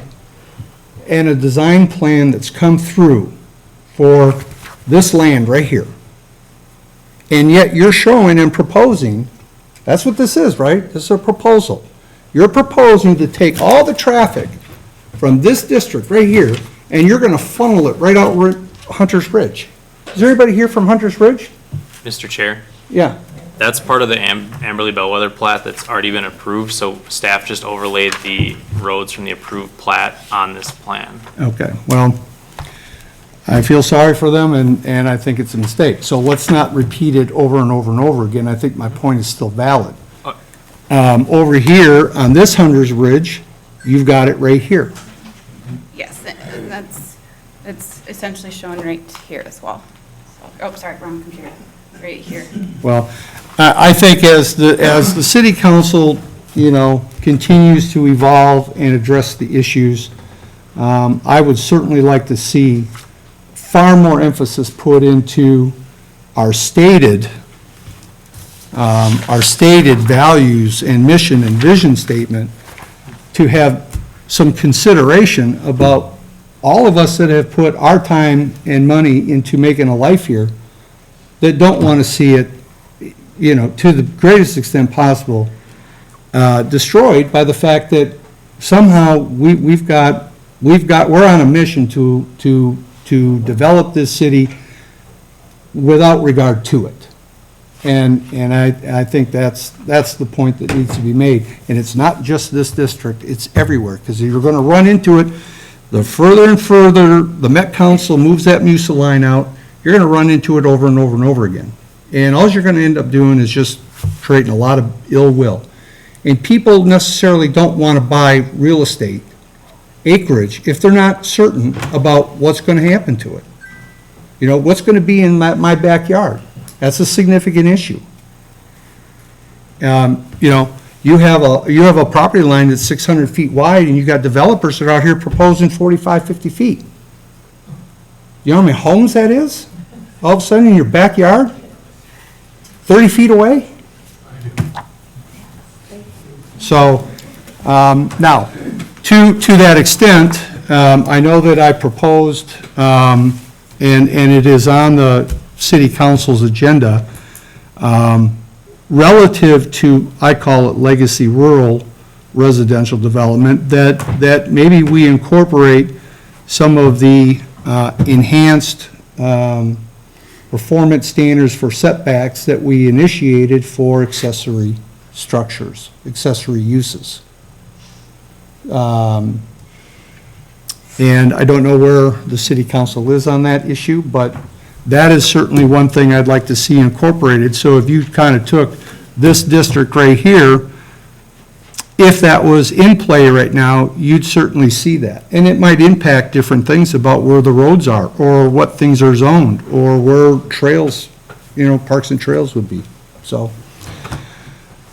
and a design plan that's come through for this land right here. And yet you're showing and proposing, that's what this is, right? This is a proposal. You're proposing to take all the traffic from this district right here, and you're gonna funnel it right out Hunter's Ridge. Is there anybody here from Hunter's Ridge? Mr. Chair, Yeah. that's part of the Amberley Bellwether plat that's already been approved, so staff just overlaid the roads from the approved plat on this plan. Okay, well, I feel sorry for them, and I think it's a mistake. So let's not repeat it over and over and over again. I think my point is still valid. Over here, on this Hunter's Ridge, you've got it right here. yes, and it's essentially shown right here as well. So, oh, sorry, wrong computer, right here. Well, I think as the city council, continues to evolve and address the issues, I would certainly like to see far more emphasis put into our stated values and mission and vision statement, to have some consideration about all of us that have put our time and money into making a life here, that don't want to see it, to the greatest extent possible, destroyed by the fact that somehow we're on a mission to develop this city without regard to it. And I think that's the point that needs to be made. And it's not just this district, it's everywhere, because you're going to run into it. The further and further the Met Council moves that MUSA line out, you're going to run into it over and over and over again. And all you're going to end up doing is just creating a lot of ill will. And people necessarily don't want to buy real estate, acreage, if they're not certain about what's going to happen to it. What's going to be in my backyard? That's a significant issue. You have a property line that's 600 feet wide, and you got developers that are out here proposing 45, 50 feet. You know how many homes that is? All of a sudden in your backyard? 30 feet away? So, now, to that extent, I know that I proposed, and it is on the city council's agenda, relative to, I call it legacy rural residential development, that maybe we incorporate some of the enhanced performance standards for setbacks that we initiated for accessory structures, accessory uses. And I don't know where the city council is on that issue, but that is certainly one thing I'd like to see incorporated. So if you kind of took this district right here, if that was in play right now, you'd certainly see that. And it might impact different things about where the roads are, or what things are zoned, or where trails, parks and trails would be. So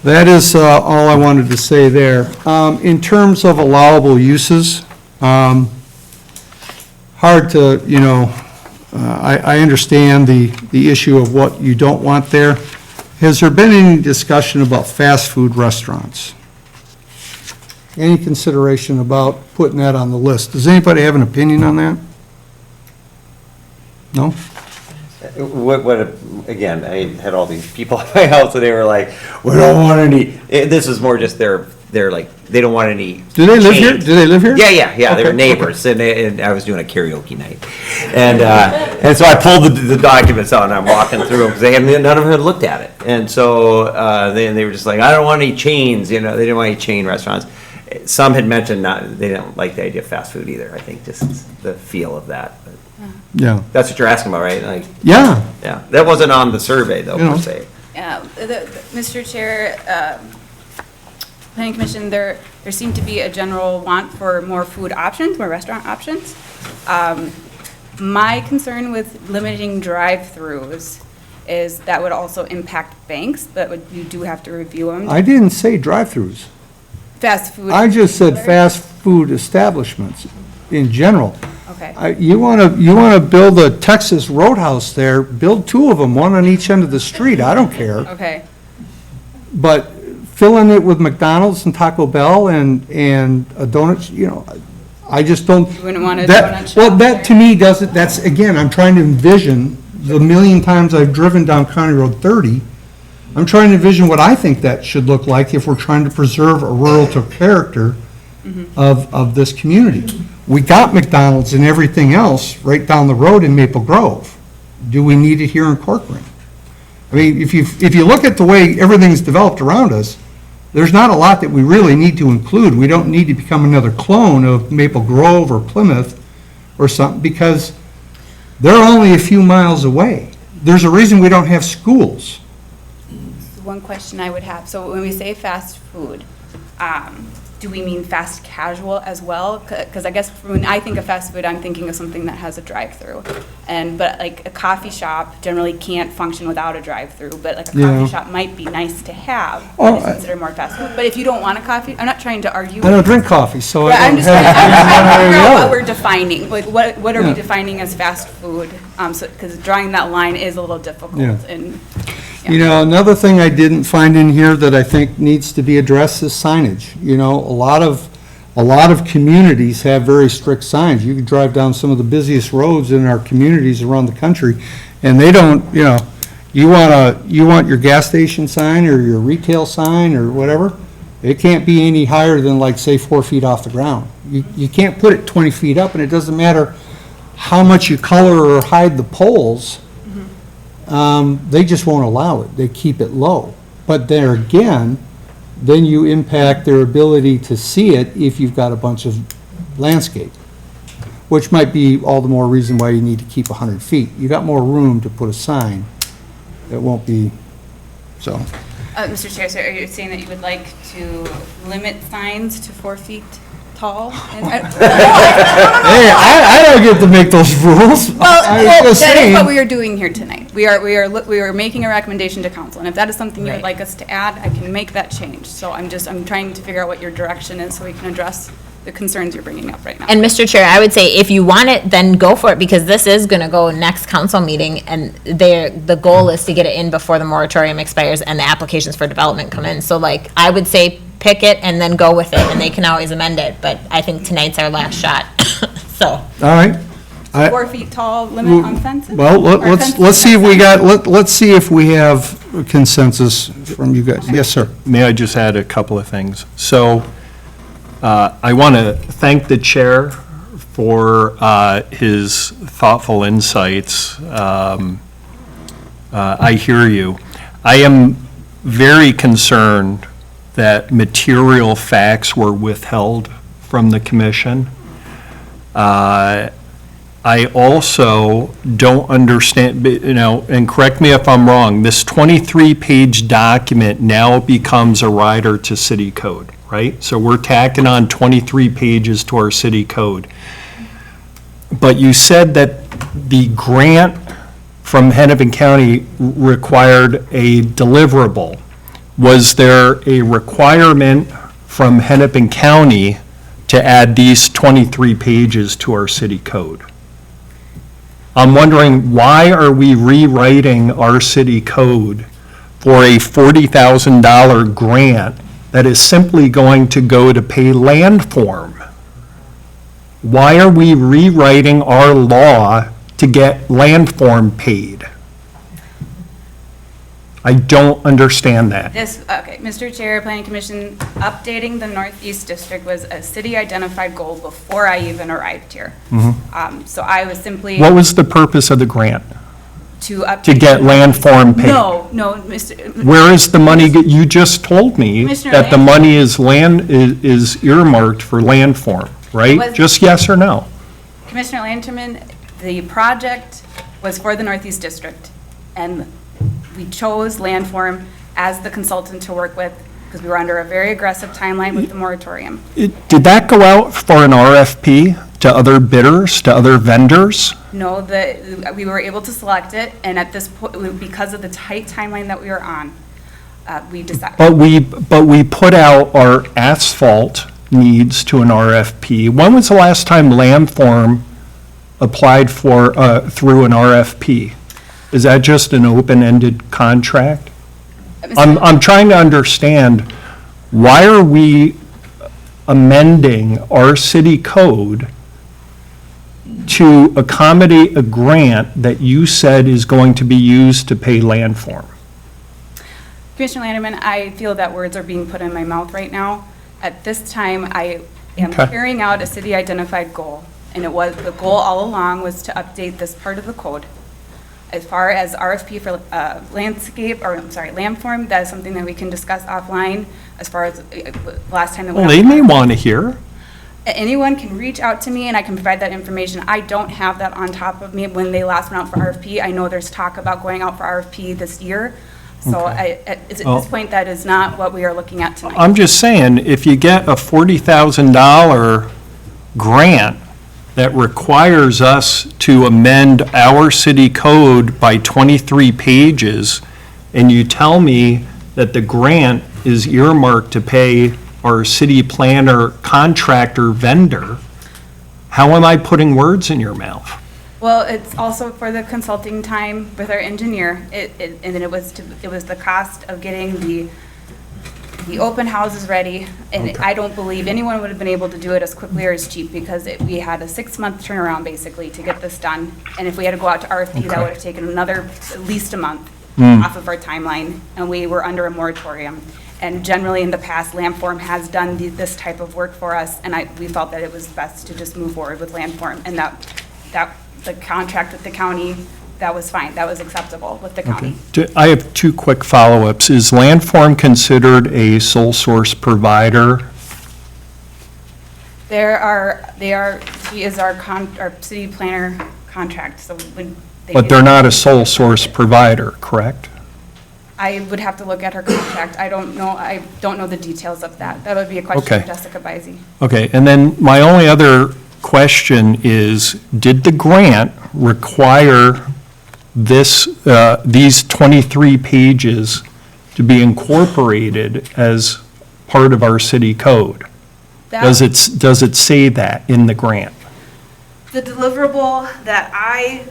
that is all I wanted to say there. In terms of allowable uses, hard to, I understand the issue of what you don't want there. Has there been any discussion about fast food restaurants? Any consideration about putting that on the list? Does anybody have an opinion on that? No? Again, I had all these people at my house and they were like, we don't want any, this is more just they're like, they don't want any. Do they live here? change. Do they live here? Yeah, they Okay, were neighbors, and I was doing a karaoke night. And so I pulled the documents out and I'm walking through them, because none of them had looked at it. And so they were just like, I don't want any chains, they didn't want any chain restaurants. Some had mentioned they don't like the idea of fast food either, I think, just the feel of that. But Yeah, that's what you're asking about, right? Like, yeah, yeah, that wasn't on the survey though, You know. per se. Mr. Chair, Planning Commission, there seemed to be a general want for more food options, more restaurant options. My concern with limiting drive-throughs is that would also impact banks, you do have to review them. I didn't say drive-throughs. Fast food. I just said fast food establishments in general. Okay. You want to build a Texas Roadhouse there, build 2 of them, one on each end of the street, I don't care. Okay. But filling it with McDonald's and Taco Bell and a donut, I just don't. You wouldn't want a that- donut shop Well, that there? to me doesn't, that's, again, I'm trying to envision the million times I've driven down County Road 30. I'm trying to envision what I think that should look like if we're trying to preserve a rural character of this community. We got McDonald's and everything else right down the road in Maple Grove. Do we need it here in Corcoran? I mean, if you look at the way everything's developed around us, there's not a lot that we really need to include. We don't need to become another clone of Maple Grove or Plymouth or something, because they're only a few miles away. There's a reason we don't have schools. One question I would have, so when we say fast food, do we mean fast casual as well? Because I guess when I think of fast food, I'm thinking of something that has a drive-through. But like a coffee shop generally can't function without a drive-through, but like a Yeah. coffee shop might be nice to have, Oh, but it's considered more fast food. But if you don't want a coffee, I'm not trying to argue. I don't drink coffee, so I Yeah, I'm don't just trying have. to figure out what other. we're defining, like what are we Yeah. defining as fast food? Because drawing that line is a little difficult Yeah. and. Another thing I didn't find in here that I think needs to be addressed is signage. A lot of communities have very strict signs. You can drive down some of the busiest roads in our communities around the country, and they don't, you want your gas station sign or your retail sign or whatever, it can't be any higher than, like, say, 4 feet off the ground. You can't put it 20 feet up, and it doesn't matter how much you color or hide the poles. They just won't allow it. They keep it low. But there again, then you impact their ability to see it if you've got a bunch of landscape, which might be all the more reason why you need to keep 100 feet. You got more room to put a sign that won't be, so. Mr. Chair, so are you saying that you would like to limit signs to 4 feet tall? Hey, I don't get to make those rules. I was just That is saying. what we are doing here tonight. We are making a recommendation to council, and if that is something you would Right. like us to add, I can make that change. So I'm trying to figure out what your direction is so we can address the concerns you're bringing up right now. And Mr. Chair, I would say if you want it, then go for it, because this is going to go next council meeting, and the goal is to get it in before the moratorium expires and the applications for development come in. So like, I would say pick it and then go with it, and they can always amend it, but I think tonight's our last shot, so. All right. 4 feet tall limit on fences? Well, Or let's fences see if we on got, let's see if we have consensus from you guys. Yes, sir. May I just add a couple of things? So I want to thank the chair for his thoughtful insights. I hear you. I am very concerned that material facts were withheld from the commission. I also don't understand, and correct me if I'm wrong, this 23-page document now becomes a rider to city code, right? So we're tacking on 23 pages to our city code. But you said that the grant from Hennepin County required a deliverable. Was there a requirement from Hennepin County to add these 23 pages to our city code? I'm wondering, why are we rewriting our city code for a $40,000 grant that is simply going to go to pay landform? Why are we rewriting our law to get landform paid? I don't understand that. Okay, Mr. Chair, Planning Commission, updating the Northeast District was a city-identified goal before I even arrived here. So I was simply. What was the purpose of the grant? to update. to get landform paid? No, Mr. Where is the money, you just told me Commissioner that the Land- money is earmarked for landform, right? was- Just yes or no? Commissioner Lanterman, the project was for the Northeast District, and we chose Landform as the consultant to work with because we were under a very aggressive timeline with the moratorium. Did that go out for an RFP to other bidders, to other vendors? No, we were able to select it, and at this point, because of the tight timeline that we were on, we decided. But we put out our asphalt needs to an RFP. When was the last time landform applied for, through an RFP? Is that just an open-ended contract? I'm trying to understand, why are we amending our city code to accommodate a grant that you said is going to be used to pay landform? Commissioner Lanterman, I feel that words are being put in my mouth right now. At this time, I am Okay. carrying out a city-identified goal, and the goal all along was to update this part of the code. As far as RFP for landform, that is something that we can discuss offline. As far as last time that we. Well, they may want to hear. Anyone can reach out to me and I can provide that information. I don't have that on top of me when they last went out for RFP. I know there's talk about going out for RFP this year. So at this point, that is not what we are looking at tonight. I'm just saying, if you get a $40,000 grant that requires us to amend our city code by 23 pages, and you tell me that the grant is earmarked to pay our city planner, contractor, vendor, how am I putting words in your mouth? Well, it's also for the consulting time with our engineer. And then it was the cost of getting the open houses ready. And I don't believe anyone would have been able to do it as quickly or as cheap because we had a 6-month turnaround basically to get this done. And if we had to go out to RFP, that would have taken another, at least a month off of our timeline. And we were under a moratorium. And generally in the past, Landform has done this type of work for us. And we felt that it was best to just move forward with Landform. And that the contract with the county, that was fine, that was acceptable with the county. I have 2 quick follow-ups. Is landform considered a sole source provider? She is our city planner contract, so when they. But they're not a sole source provider, correct? I would have to look at her contract, I don't know the details of that. That would be a question Okay. for Jessica Bizey. Okay, and then my only other question is, did the grant require these 23 pages to be incorporated as part of our city code? Does it say that in the grant? The deliverable that I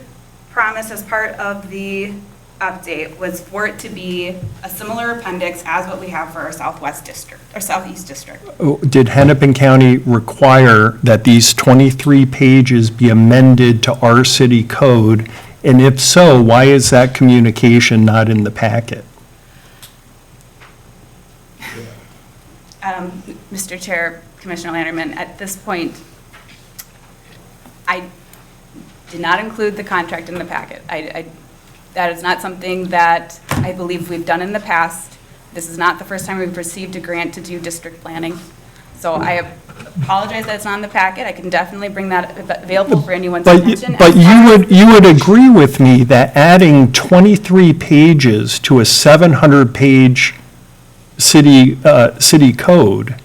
promised as part of the update was for it to be a similar appendix as what we have for our Southwest District, or Southeast District. Did Hennepin County require that these 23 pages be amended to our city code? And if so, why is that communication not in the packet? Mr. Chair, Commissioner Lanterman, at this point, I did not include the contract in the packet. That is not something that I believe we've done in the past. This is not the first time we've received a grant to do district planning. So I apologize that it's not in the packet. I can definitely bring that available for anyone's attention. But you would agree with me that adding 23 pages to a 700-page city code,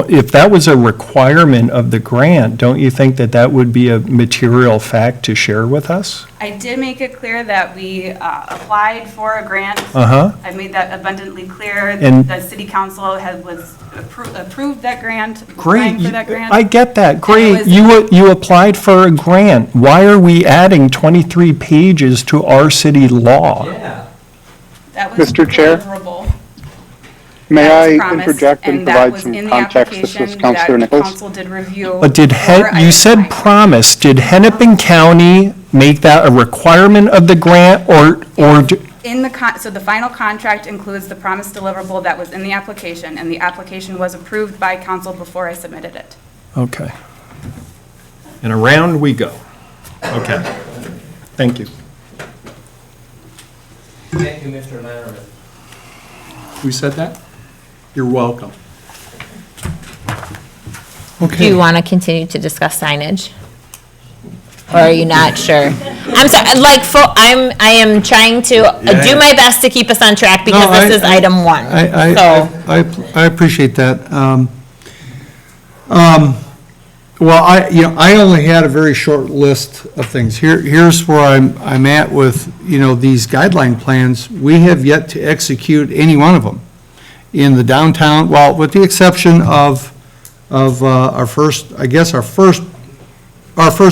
if that was a requirement of the grant, don't you think that that would be a material fact to share with us? I did make it clear that we applied for a grant. Uh-huh. I made that abundantly clear. And- The city council approved that grant. Great, applying for that grant. I get that, And great. it was- You applied for a grant. Why are we adding 23 pages to our city law? Yeah. That was Mr. Chair? deliverable. May That was I promised, interject and that provide was some in the context? This was application Councilor that Nichols. Council did review. But you before I said applied. promise, did Hennepin County make that a requirement of the grant, or, So the final contract includes the promised deliverable that was in the application, and the application was approved by council before I submitted it. okay. And around we go. Okay. Thank you. Thank you, Mr. Letterman. Who said that? You're welcome. Do you want to continue to discuss signage? Or are you not sure? I'm sorry, like, I am trying to do my best to keep us on track because No, this is item one. So, I appreciate that. Well, I only had a very short list of things. Here's where I'm at with, these guideline plans. We have yet to execute any one of them in the downtown, well, with the exception of our first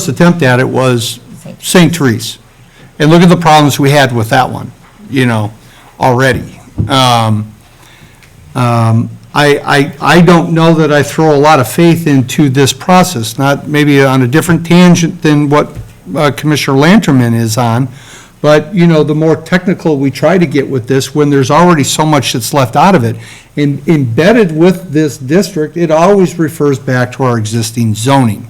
attempt at it was St. Therese. And look at the problems we had with that one, already. I don't know that I throw a lot of faith into this process, not maybe on a different tangent than what Commissioner Lanterman is on, but, the more technical we try to get with this, when there's already so much that's left out of it, and embedded with this district, it always refers back to our existing zoning.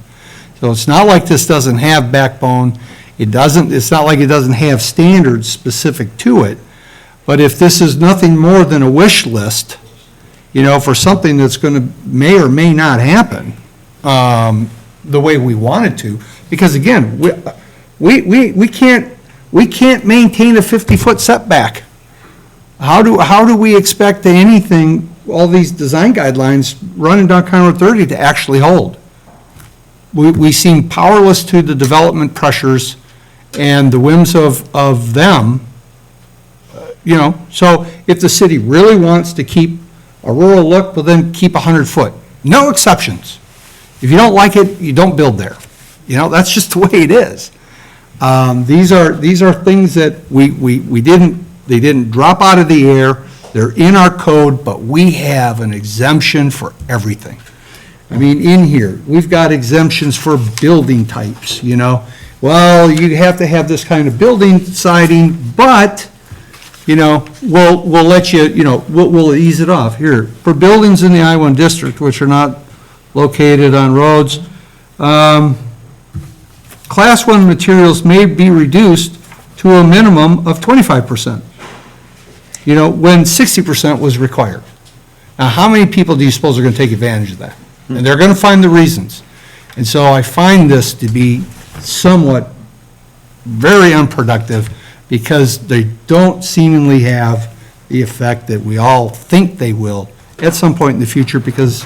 So it's not like this doesn't have backbone, it's not like it doesn't have standards specific to it, but if this is nothing more than a wish list, for something that's may or may not happen, the way we want it to, because again, we can't maintain a 50-foot setback. How do we expect anything, all these design guidelines running down County Road 30 to actually hold? We seem powerless to the development pressures and the whims of them, so if the city really wants to keep a rural look, well then keep 100 foot. No exceptions. If you don't like it, you don't build there. That's just the way it is. These are things that they didn't drop out of the air. They're in our code, but we have an exemption for everything. I mean, in here, we've got exemptions for building types, Well, you have to have this kind of building siding, but, we'll let you, we'll ease it off. Here, for buildings in the I-1 district, which are not located on roads, Class 1 materials may be reduced to a minimum of 25%, when 60% was required. Now, how many people do you suppose are going to take advantage of that? And they're going to find the reasons. And so I find this to be somewhat very unproductive because they don't seemingly have the effect that we all think they will at some point in the future because,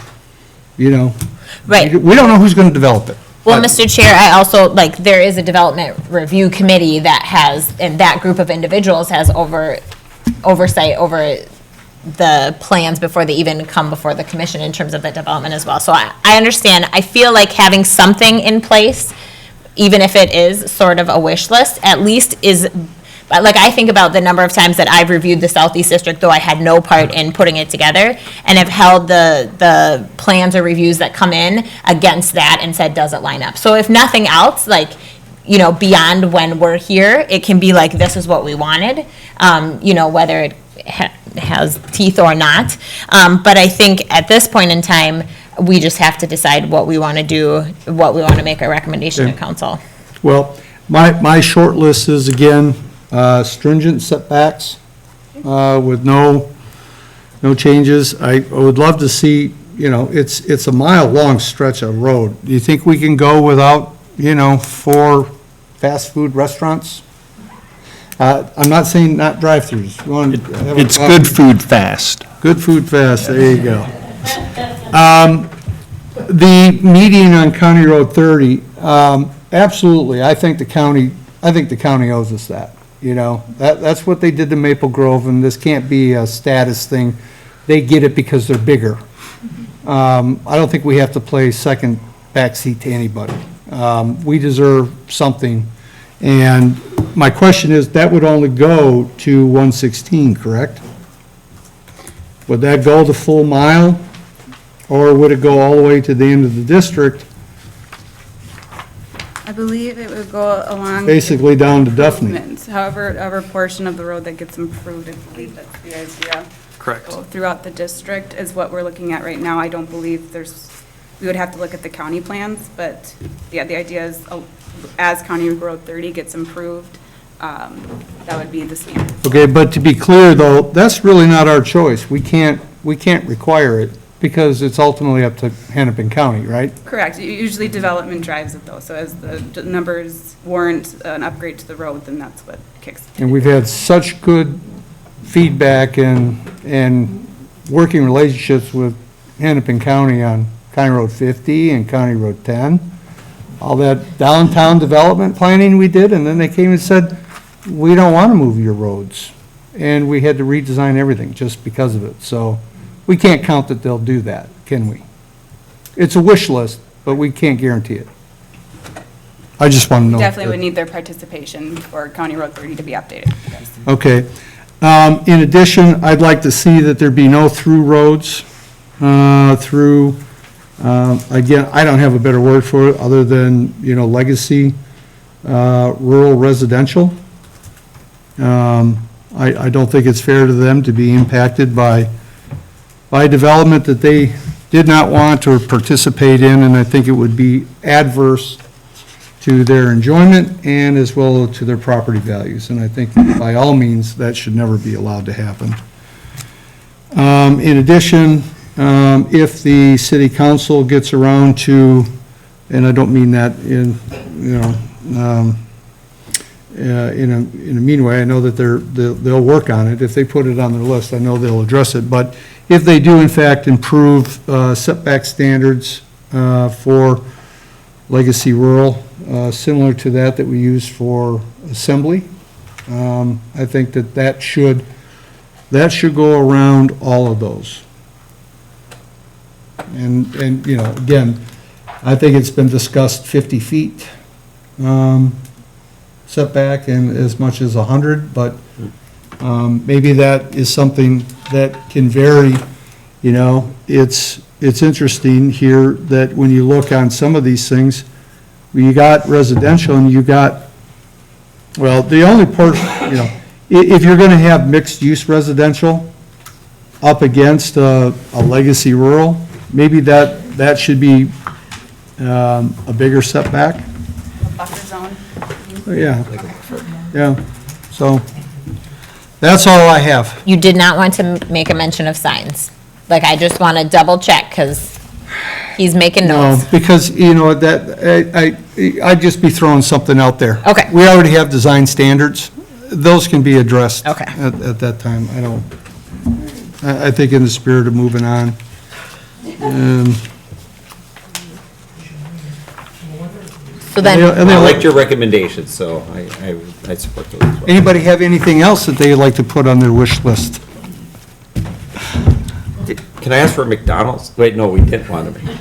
Right. we don't know who's going to develop it. Well, But- Mr. Chair, I also, there is a development review committee that has, and that group of individuals has oversight over the plans before they even come before the commission in terms of the development as well. So I understand. I feel like having something in place, even if it is sort of a wish list, at least is, like, I think about the number of times that I've reviewed the Southeast District, though I had no part in putting it together, and have held the plans or reviews that come in against that and said, does it line up? So if nothing else, beyond when we're here, it can be like, this is what we wanted, whether it has teeth or not. But I think at this point in time, we just have to decide what we want to do, what we want to make a recommendation to Okay. council. Well, my short list is, again, stringent setbacks with no changes. I would love to see, it's a mile-long stretch of road. Do you think we can go without, 4 fast food restaurants? I'm not saying not drive-throughs. You want to have a It's coffee? good food fast. Good food fast, there you go. The median on County Road 30, absolutely, I think the county owes us that, That's what they did to Maple Grove, and this can't be a status thing. They get it because they're bigger. I don't think we have to play second backseat to anybody. We deserve something, and my question is, that would only go to 116, correct? Would that go the full mile, or would it go all the way to the end of the district, I believe it would go along. basically down to Duffney? improvements. However portion of the road that gets improved, I believe that's the idea. Correct. Throughout the district is what we're looking at right now. I don't believe there's we would have to look at the county plans, but yeah, the idea is as County Road 30 gets improved, that would be the standard. Okay, but to be clear, though, that's really not our choice. We can't require it because it's ultimately up to Hennepin County, right? Correct. Usually development drives it though, so as the numbers warrant an upgrade to the road, then that's what kicks. And we've had such good feedback and working relationships with Hennepin County on County Road 50 and County Road 10. All that downtown development planning we did, and then they came and said, we don't want to move your roads. And we had to redesign everything just because of it. So we can't count that they'll do that, can we? It's a wish list, but we can't guarantee it. I just want to know. Definitely would need their participation for County Road 30 to be updated. Yes. Okay. In addition, I'd like to see that there be no through roads through, again, I don't have a better word for it other than, legacy rural residential. I don't think it's fair to them to be impacted by development that they did not want or participate in, and I think it would be adverse to their enjoyment and as well to their property values. And I think by all means, that should never be allowed to happen. In addition, if the city council gets around to, and I don't mean that in, in a mean way, I know that they'll work on it. If they put it on their list, I know they'll address it. But if they do in fact improve setback standards for legacy rural, similar to that we use for assembly, I think that should go around all of those. And again, I think it's been discussed 50 feet setback and as much as 100, but maybe that is something that can vary. It's interesting here that when you look on some of these things, you got residential and you got, well, the only portion, if you're going to have mixed-use residential up against a legacy rural, maybe that should be a bigger setback. Buffer zone. Yeah, so that's all I have. You did not want to make a mention of signs. Like, I just want to double check, because he's making No, notes. because, I'd just be throwing something out there. Okay. We already have design standards. Those can be addressed. Okay. At that time. I think in the spirit of moving on. So then, I liked your recommendations, so I support those as well. Anybody have anything else that they'd like to put on their wish list? Can I ask for a McDonald's? Wait, no, we didn't want to make.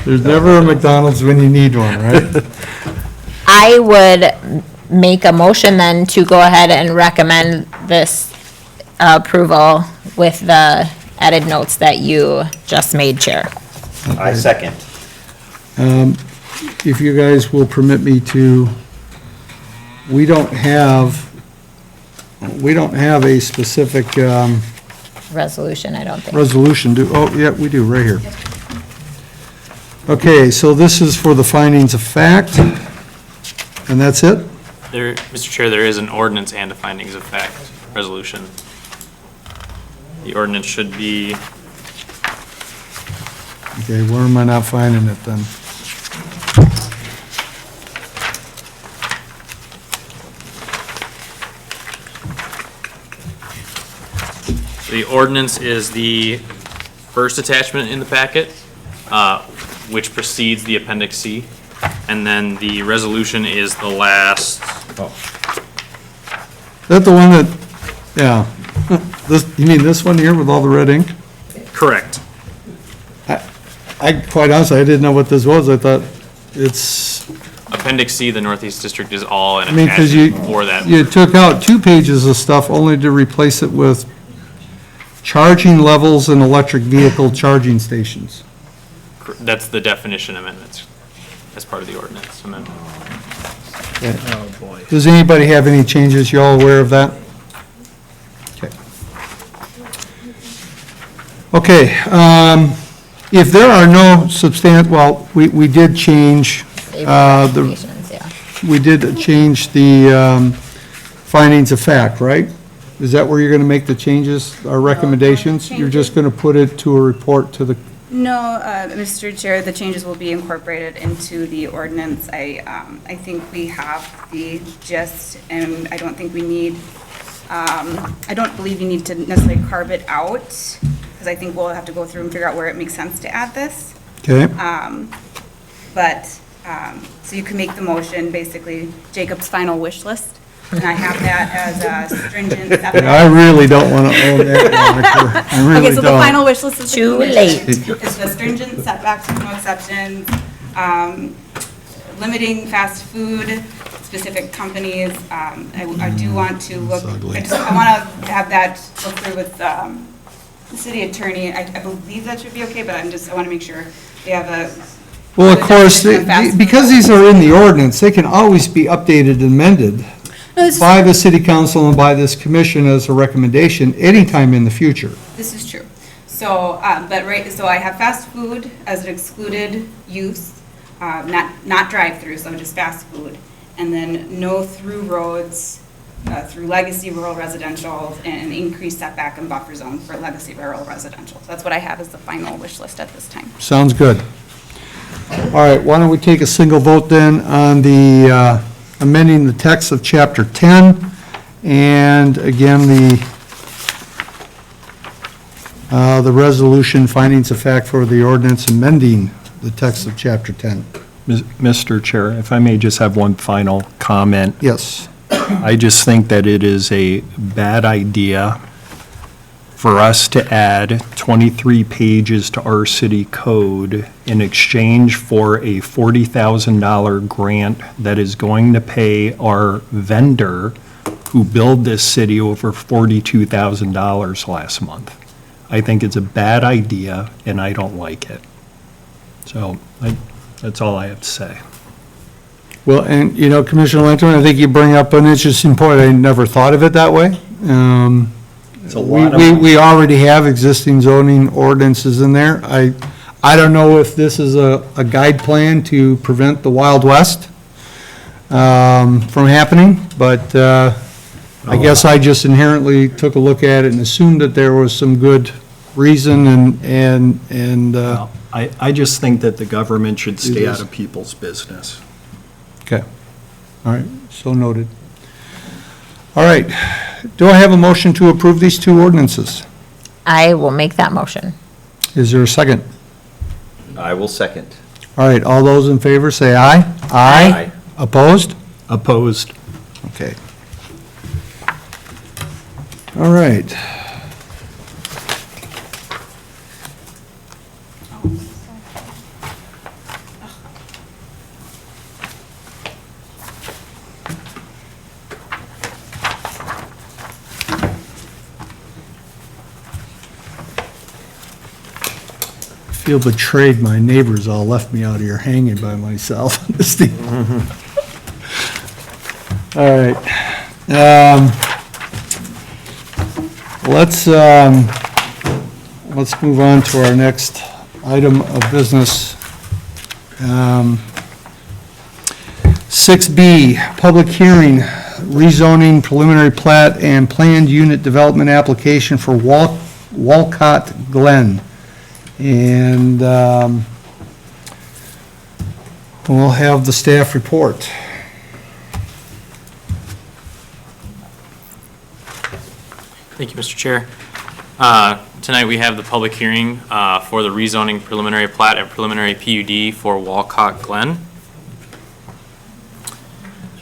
There's never a McDonald's when you need one, right? I would make a motion then to go ahead and recommend this approval with the added notes that you just made, Chair. I second. If you guys will permit me to, we don't have a specific Resolution, I don't think. resolution, yeah, we do, right here. Okay, so this is for the findings of fact, and that's it? There, Mr. Chair, there is an ordinance and a findings of fact resolution. The ordinance should be, Okay, where am I not finding it then? the ordinance is the first attachment in the packet, which precedes the Appendix C. And then the resolution is the last, Is that the one that, yeah, you mean this one here with all the red ink? correct. I, quite honestly, I didn't know what this was, I thought it's, Appendix C, the Northeast District is all an I mean, because you, attachment for that. you took out 2 pages of stuff only to replace it with charging levels and electric vehicle charging stations. That's the definition amendments as part of the ordinance amendment. Does anybody have any changes? You all aware of that? Okay. Okay, If there are no well, we did change, Recommendations, yeah. we did change the findings of fact, right? Is that where you're going to make the changes, or recommendations? You're just going to put it to a report to the, No, Mr. Chair, the changes will be incorporated into the ordinance. I think we have the gist, and I don't think we need, I don't believe you need to necessarily carve it out, because I think we'll have to go through and figure out where it makes sense to add this. okay? But, so you can make the motion, basically Jacob's final wish list, and I have that as a stringent. I really don't want to own that moniker. I really Okay, so the don't. final wish list is. the Too commission. late. It's the stringent setbacks with no exceptions, limiting fast food, specific companies. I do want to look, I want to have that look through with the city attorney. I believe that should be okay, but I want to make sure we have a. Well, of course, definition of fast food. because these are in the ordinance, they can always be updated and amended No, this is- by the city council and by this commission as a recommendation anytime in the future. This is true. So, so I have fast food as an excluded use, not drive-through, so just fast food. And then no through roads, through legacy rural residential, and increased setback and buffer zone for legacy rural residential. So that's what I have as the final wish list at this time. Sounds good. All right, why don't we take a single vote then on the amending the text of Chapter 10, and again, the resolution findings of fact for the ordinance amending the text of Chapter 10. Mr. Chair, if I may just have one final comment. Yes. I just think that it is a bad idea for us to add 23 pages to our city code in exchange for a $40,000 grant that is going to pay our vendor who billed this city over $42,000 last month. I think it's a bad idea, and I don't like it. So that's all I have to say. Well, and, you know, Commissioner Langton, I think you bring up an interesting point. I never thought of it that way. It's a lot of We already have existing zoning ordinances in there. I don't know if this is a guide plan to prevent the Wild West from happening, but I guess I just inherently took a look at it and assumed that there was some good reason and Well, I just think that the government should stay It out is. of people's business. okay. All right, so noted. All right, do I have a motion to approve these two ordinances? I will make that motion. Is there a second? I will second. All right, all those in favor say aye. Aye. Opposed? Opposed? Okay. All right. I feel betrayed. My neighbors all left me out here hanging by myself. This thing. All right. Let's move on to our next item of business. 6B, public hearing, rezoning preliminary plat and planned unit development application for Walcott Glen. And we'll have the staff report. Thank you, Mr. Chair. Tonight, we have the public hearing for the rezoning preliminary plat and preliminary PUD for Walcott Glen.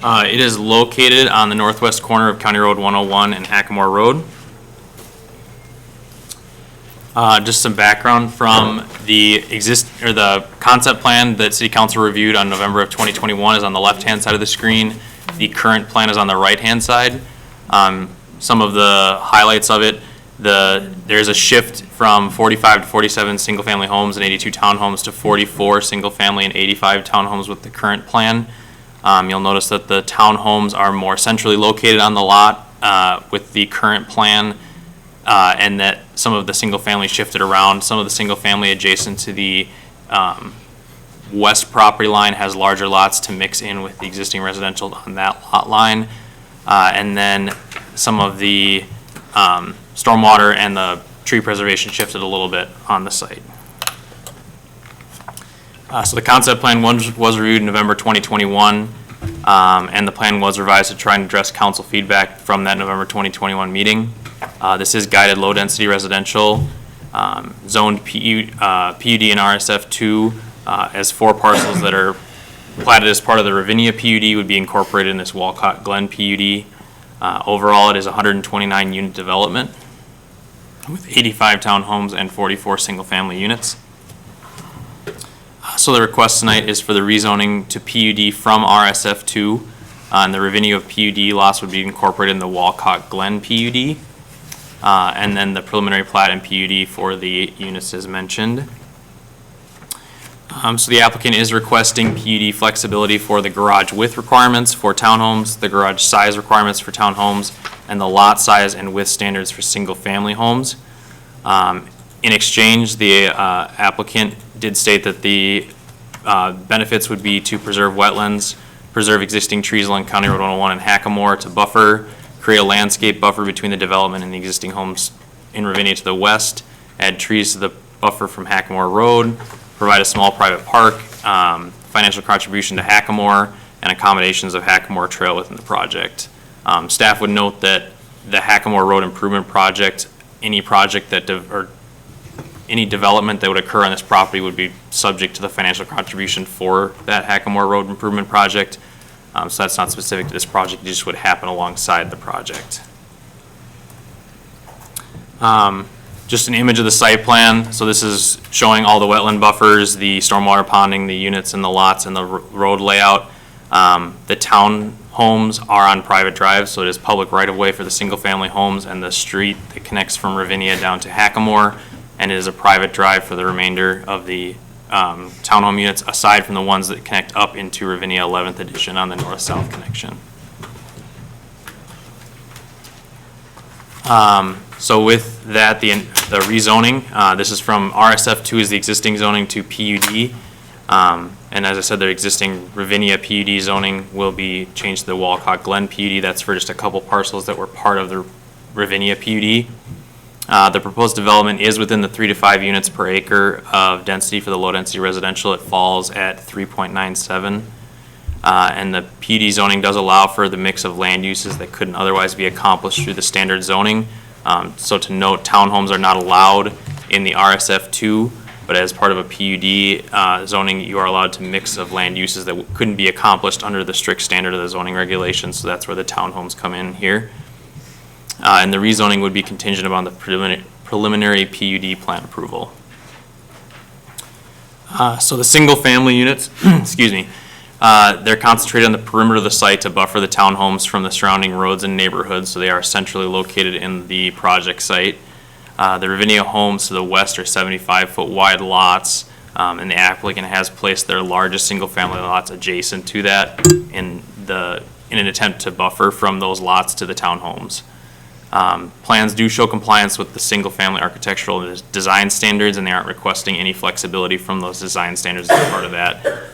It is located on the northwest corner of County Road 101 and Hackamore Road. Just some background from the the concept plan that City Council reviewed on November of 2021 is on the left-hand side of the screen. The current plan is on the right-hand side. Some of the highlights of it, there's a shift from 45 to 47 single-family homes and 82 townhomes to 44 single-family and 85 townhomes with the current plan. You'll notice that the townhomes are more centrally located on the lot with the current plan. and that some of the single-family shifted around. Some of the single-family adjacent to the west property line has larger lots to mix in with the existing residential on that lot line. And then some of the stormwater and the tree preservation shifted a little bit on the site. So the concept plan was reviewed in November 2021, and the plan was revised to try and address council feedback from that November 2021 meeting. This is guided low-density residential, zoned PUD and RSF2 as 4 parcels that are platted as part of the Ravinia PUD would be incorporated in this Walcott Glen PUD. Overall, it is 129 unit development with 85 townhomes and 44 single-family units. So the request tonight is for the rezoning to PUD from RSF2, and the Ravinia of PUD lots would be incorporated in the Walcott Glen PUD, and then the preliminary plat and PUD for the units as mentioned. So the applicant is requesting PUD flexibility for the garage width requirements for townhomes, the garage size requirements for townhomes, and the lot size and width standards for single-family homes. In exchange, the applicant did state that the benefits would be to preserve wetlands, preserve existing trees along County Road 101 and Hackamore to buffer, create a landscape buffer between the development and the existing homes in Ravinia to the west, add trees to the buffer from Hackamore Road, provide a small private park, financial contribution to Hackamore, and accommodations of Hackamore Trail within the project. Staff would note that the Hackamore Road Improvement Project, any project that, or any development that would occur on this property would be subject to the financial contribution for that Hackamore Road Improvement Project. So that's not specific to this project, it just would happen alongside the project. Just an image of the site plan. So this is showing all the wetland buffers, the stormwater ponding, the units and the lots and the road layout. The town homes are on private drives, so it is public right-of-way for the single-family homes and the street that connects from Ravinia down to Hackamore, and it is a private drive for the remainder of the townhome units, aside from the ones that connect up into Ravinia 11th Edition on the north-south connection. So with that, the rezoning, this is from RSF2 is the existing zoning to PUD. And as I said, the existing Ravinia PUD zoning will be changed to the Walcott Glen PUD. That's for just a couple parcels that were part of the Ravinia PUD. The proposed development is within the 3 to 5 units per acre of density for the low-density residential. It falls at 3.97. And the PUD zoning does allow for the mix of land uses that couldn't otherwise be accomplished through the standard zoning. So to note, townhomes are not allowed in the RSF2, but as part of a PUD zoning, you are allowed to mix of land uses that couldn't be accomplished under the strict standard of the zoning regulations. So that's where the townhomes come in here. And the rezoning would be contingent upon the preliminary PUD plan approval. So the single-family units, excuse me, they're concentrated on the perimeter of the site to buffer the townhomes from the surrounding roads and neighborhoods, so they are centrally located in the project site. The Ravinia homes to the west are 75-foot wide lots, and the applicant has placed their largest single-family lots adjacent to that in an attempt to buffer from those lots to the townhomes. Plans do show compliance with the single-family architectural design standards, and they aren't requesting any flexibility from those design standards as part of that.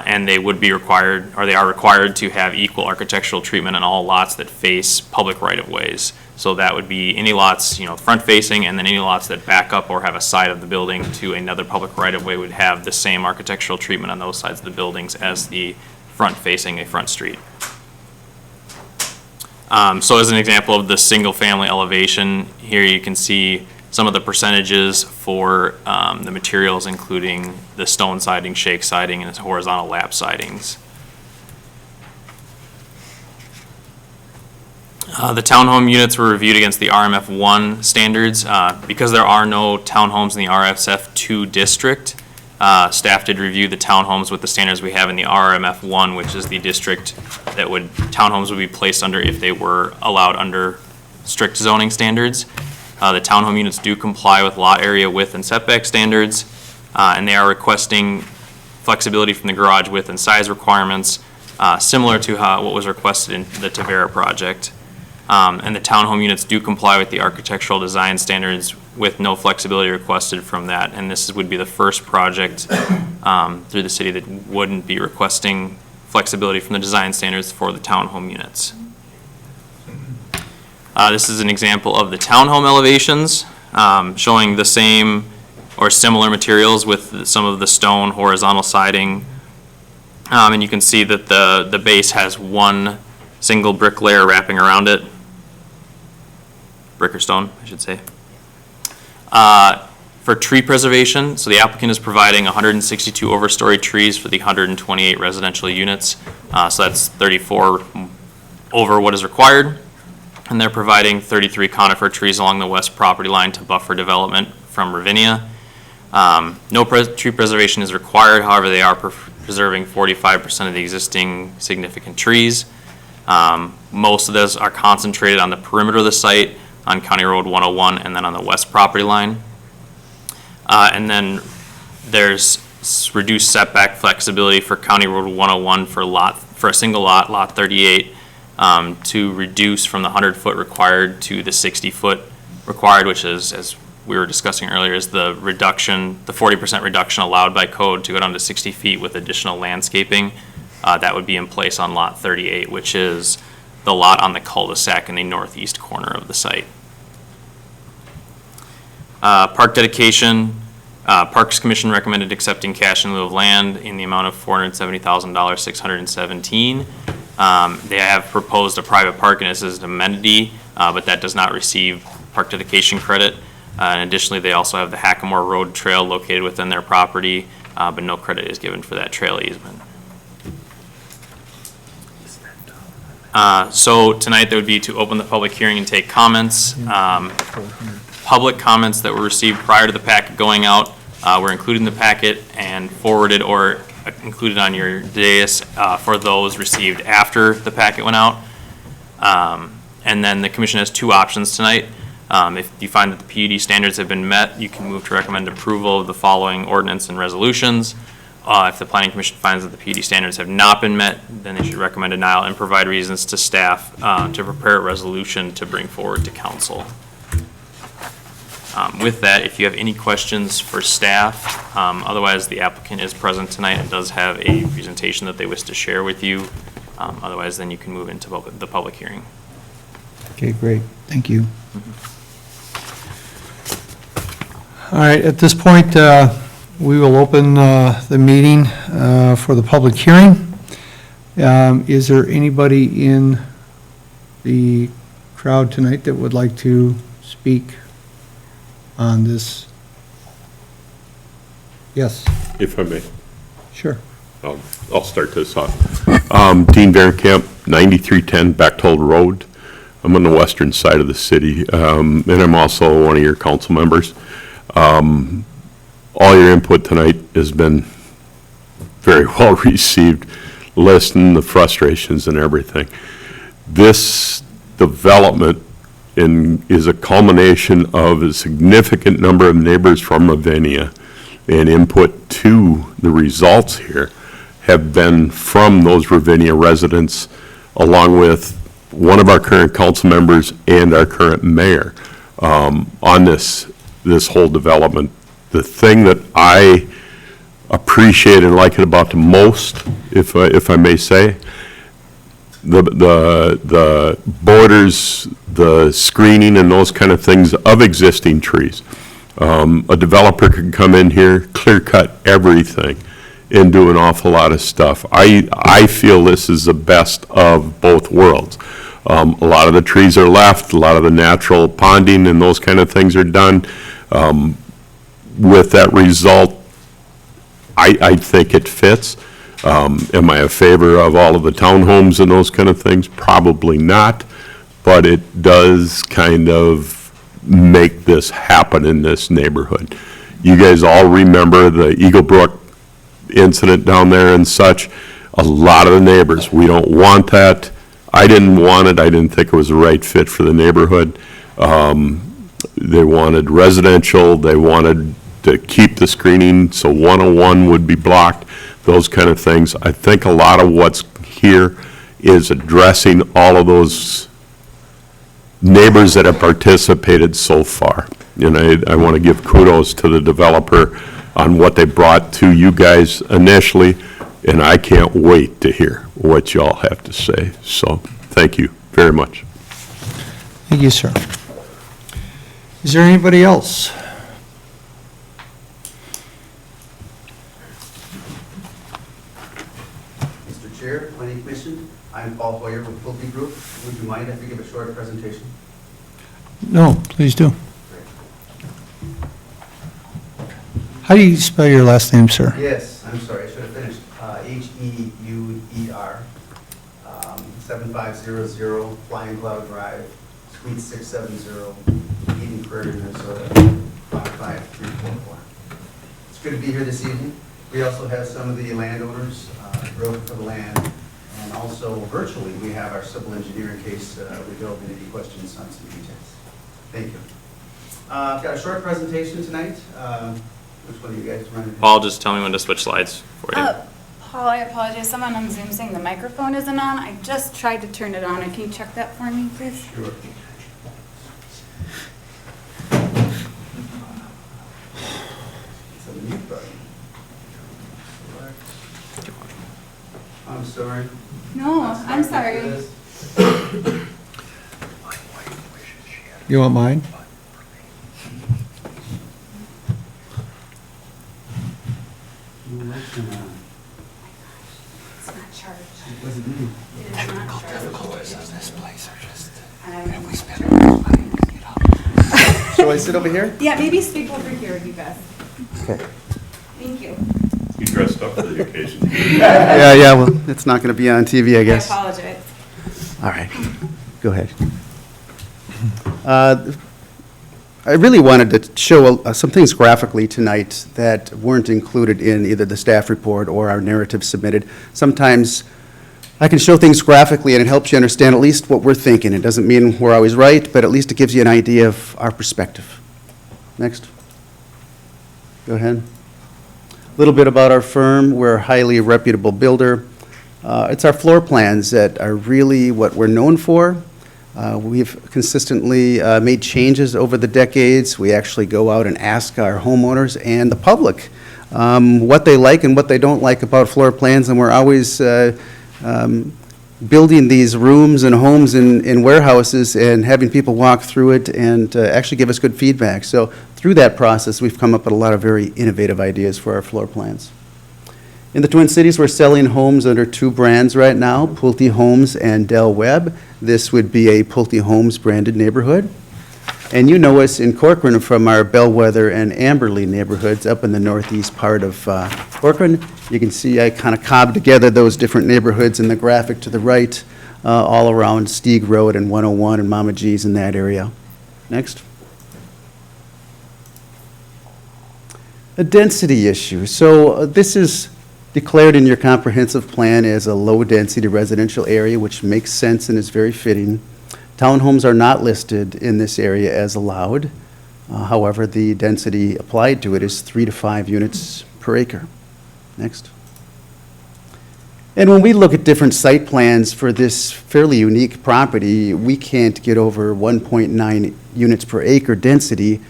And they would be required, or they are required to have equal architectural treatment on all lots that face public right-of-ways. So that would be any lots, front-facing, and then any lots that back up or have a side of the building to another public right-of-way would have the same architectural treatment on those sides of the buildings as the front-facing a front street. So as an example of the single-family elevation, here you can see some of the percentages for the materials, including the stone siding, shake siding, and horizontal lap sidings. The townhome units were reviewed against the RMF1 standards. Because there are no townhomes in the RSF2 district, staff did review the townhomes with the standards we have in the RMF1, which is the district that townhomes would be placed under if they were allowed under strict zoning standards. The townhome units do comply with lot area width and setback standards, and they are requesting flexibility from the garage width and size requirements, similar to what was requested in the Tavera project. And the townhome units do comply with the architectural design standards with no flexibility requested from that. And this would be the first project through the city that wouldn't be requesting flexibility from the design standards for the townhome units. This is an example of the townhome elevations, showing the same or similar materials with some of the stone horizontal siding. And you can see that the base has one single brick layer wrapping around it. Brick or stone, I should say. For tree preservation, so the applicant is providing 162 overstory trees for the 128 residential units. So that's 34 over what is required. And they're providing 33 conifer trees along the west property line to buffer development from Ravinia. No tree preservation is required, however, they are preserving 45% of the existing significant trees. Most of those are concentrated on the perimeter of the site, on County Road 101, and then on the west property line. And then there's reduced setback flexibility for County Road 101 for a single lot, lot 38, to reduce from the 100-foot required to the 60-foot required, which is, as we were discussing earlier, is the reduction, the 40% reduction allowed by code to go down to 60 feet with additional landscaping. That would be in place on lot 38, which is the lot on the cul-de-sac in the northeast corner of the site. Park dedication, Parks Commission recommended accepting cash in lieu of land in the amount of $470,617. They have proposed a private park, and this is an amenity, but that does not receive park dedication credit. And additionally, they also have the Hackamore Road Trail located within their property, but no credit is given for that trail easement. So tonight there would be to open the public hearing and take comments. Public comments that were received prior to the packet going out were included in the packet and forwarded or included on your dais for those received after the packet went out. And then the commission has two options tonight. If you find that the PUD standards have been met, you can move to recommend approval of the following ordinance and resolutions. If the planning commission finds that the PUD standards have not been met, then they should recommend denial and provide reasons to staff to prepare a resolution to bring forward to council. With that, if you have any questions for staff, otherwise the applicant is present tonight and does have a presentation that they wish to share with you. Otherwise, then you can move into the public hearing. Okay, great. Thank you. All right, at this point, we will open the meeting for the public hearing. Is there anybody in the crowd tonight that would like to speak on this? Yes, If I may, sure. I'll start this off. Dean Vanderkamp, 9310 Bechtold Road. I'm on the western side of the city, and I'm also one of your council members. All your input tonight has been very well received, listening the frustrations and everything. This development is a culmination of a significant number of neighbors from Ravinia, and input to the results here have been from those Ravinia residents, along with one of our current council members and our current mayor on this whole development. The thing that I appreciate and like it about the most, if I may say, the borders, the screening and those kind of things of existing trees. A developer can come in here, clear cut everything, and do an awful lot of stuff. I feel this is the best of both worlds. A lot of the trees are left, a lot of the natural ponding and those kind of things are done. With that result, I think it fits. Am I a favor of all of the townhomes and those kind of things? Probably not, but it does kind of make this happen in this neighborhood. You guys all remember the Eagle Brook incident down there and such. A lot of the neighbors, we don't want that. I didn't want it. I didn't think it was the right fit for the neighborhood. They wanted residential. They wanted to keep the screening, so 101 would be blocked, those kind of things. I think a lot of what's here is addressing all of those neighbors that have participated so far. And I want to give kudos to the developer on what they brought to you guys initially, and I can't wait to hear what y'all have to say. So, thank you very much. Thank you, sir. Is there anybody else? Mr. Chair, Planning Commission, I'm Paul Hoyer with Pulte Group. Would you mind if we give a short presentation? No, please do. How do you spell your last name, sir? Yes, I'm sorry, I should have finished. Heuer, 7500 Flying Cloud Drive, Suite 670, Eden Prairie, Minnesota, 55344. It's good to be here this evening. We also have some of the landowners, broker for the land, and also virtually, we have our civil engineer in case we delve into any questions on some details. Thank you. I've got a short presentation tonight. Which one of you guys running? Paul, just tell me when to switch slides for you. Paul, I apologize. Someone on Zoom saying the microphone isn't on. I just tried to turn it on. Can you check that for me, please? Sure. It's a mute button. I'm sorry. No, I'm sorry. You want mine? It's not charged. It wasn't me. It is not charged. Shall I sit over here? Yeah, maybe speak over here would be best. Okay. Thank you. You dressed up for the occasion. Yeah, well, it's not going to be on TV, I guess. I apologize. All right, go ahead. I really wanted to show some things graphically tonight that weren't included in either the staff report or our narrative submitted. Sometimes I can show things graphically and it helps you understand at least what we're thinking. It doesn't mean we're always right, but at least it gives you an idea of our perspective. Next. Go ahead. A little bit about our firm. We're a highly reputable builder. It's our floor plans that are really what we're known for. We've consistently made changes over the decades. We actually go out and ask our homeowners and the public what they like and what they don't like about floor plans, and we're always building these rooms and homes in warehouses and having people walk through it and actually give us good feedback. So through that process, we've come up with a lot of very innovative ideas for our floor plans. In the Twin Cities, we're selling homes under two brands right now, Pulte Homes and Del Webb. This would be a Pulte Homes branded neighborhood. And you know us in Corcoran from our Bellwether and Amberley neighborhoods up in the northeast part of Corcoran. You can see I kind of cobbed together those different neighborhoods in the graphic to the right, all around Stieg Road and 101 and Mama G's in that area. Next. A density issue. So this is declared in your comprehensive plan as a low-density residential area, which makes sense and is very fitting. Townhomes are not listed in this area as allowed. However, the density applied to it is 3 to 5 units per acre. Next. And when we look at different site plans for this fairly unique property, we can't get over 1.9 units per acre density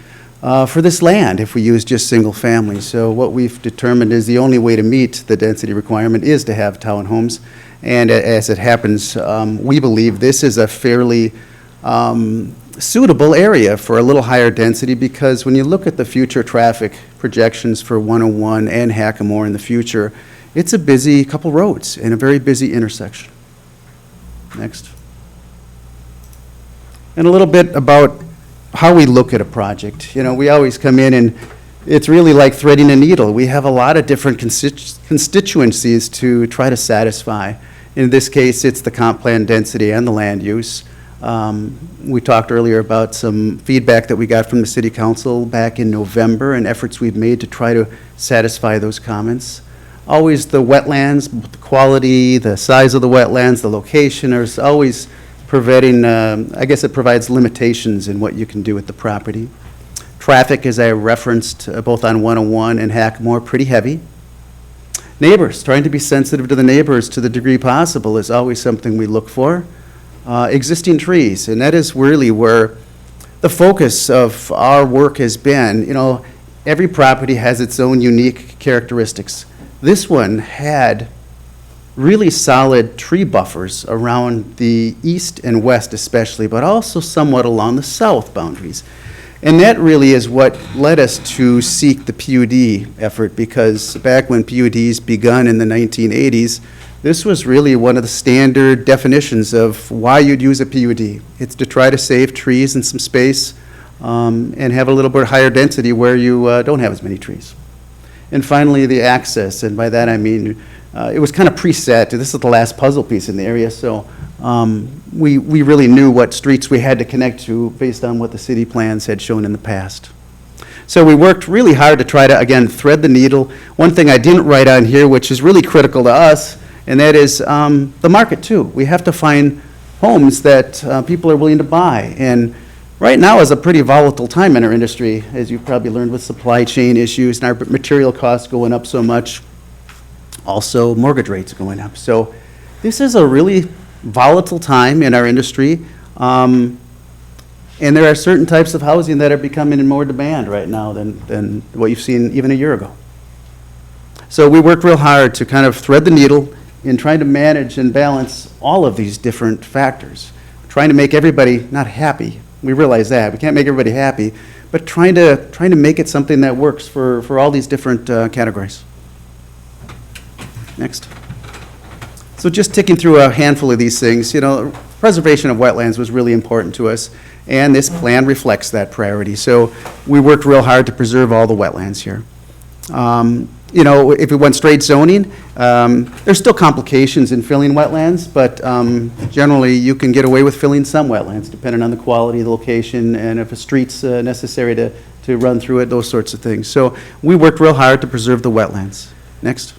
for this land if we use just single family. So what we've determined is the only way to meet the density requirement is to have townhomes. And as it happens, we believe this is a fairly suitable area for a little higher density, because when you look at the future traffic projections for 101 and Hackamore in the future, it's a busy couple roads and a very busy intersection. Next. And a little bit about how we look at a project. You know, we always come in and it's really like threading a needle. We have a lot of different constituencies to try to satisfy. In this case, it's the comp plan density and the land use. We talked earlier about some feedback that we got from the City Council back in November and efforts we've made to try to satisfy those comments. Always the wetlands, the quality, the size of the wetlands, the location, there's always preventing, I guess it provides limitations in what you can do with the property. Traffic, as I referenced, both on 101 and Hackamore, pretty heavy. Neighbors, trying to be sensitive to the neighbors to the degree possible is always something we look for. existing trees. And that is really where the focus of our work has been. You know, every property has its own unique characteristics. This one had really solid tree buffers around the east and west especially, but also somewhat along the south boundaries. And that really is what led us to seek the PUD effort, because back when PUDs begun in the 1980s, this was really one of the standard definitions of why you'd use a PUD. It's to try to save trees and some space and have a little bit higher density where you don't have as many trees. And finally, the access, and by that I mean it was kind of preset. This is the last puzzle piece in the area, so we really knew what streets we had to connect to based on what the city plans had shown in the past. So we worked really hard to try to, again, thread the needle. One thing I didn't write on here, which is really critical to us, and that is the market, too. We have to find homes that people are willing to buy. And right now is a pretty volatile time in our industry, as you've probably learned, with supply chain issues and our material costs going up so much. Also, mortgage rates going up. So this is a really volatile time in our industry. And there are certain types of housing that are becoming in more demand right now than what you've seen even a year ago. So we worked real hard to kind of thread the needle in trying to manage and balance all of these different factors. Trying to make everybody not happy. We realize that. We can't make everybody happy, but trying to make it something that works for all these different categories. Next. So just ticking through a handful of these things, you know, preservation of wetlands was really important to us, and this plan reflects that priority. So we worked real hard to preserve all the wetlands here. You know, if we went straight zoning, there's still complications in filling wetlands, but generally you can get away with filling some wetlands depending on the quality, the location, and if a street's necessary to run through it, those sorts of things. So we worked real hard to preserve the wetlands. Next.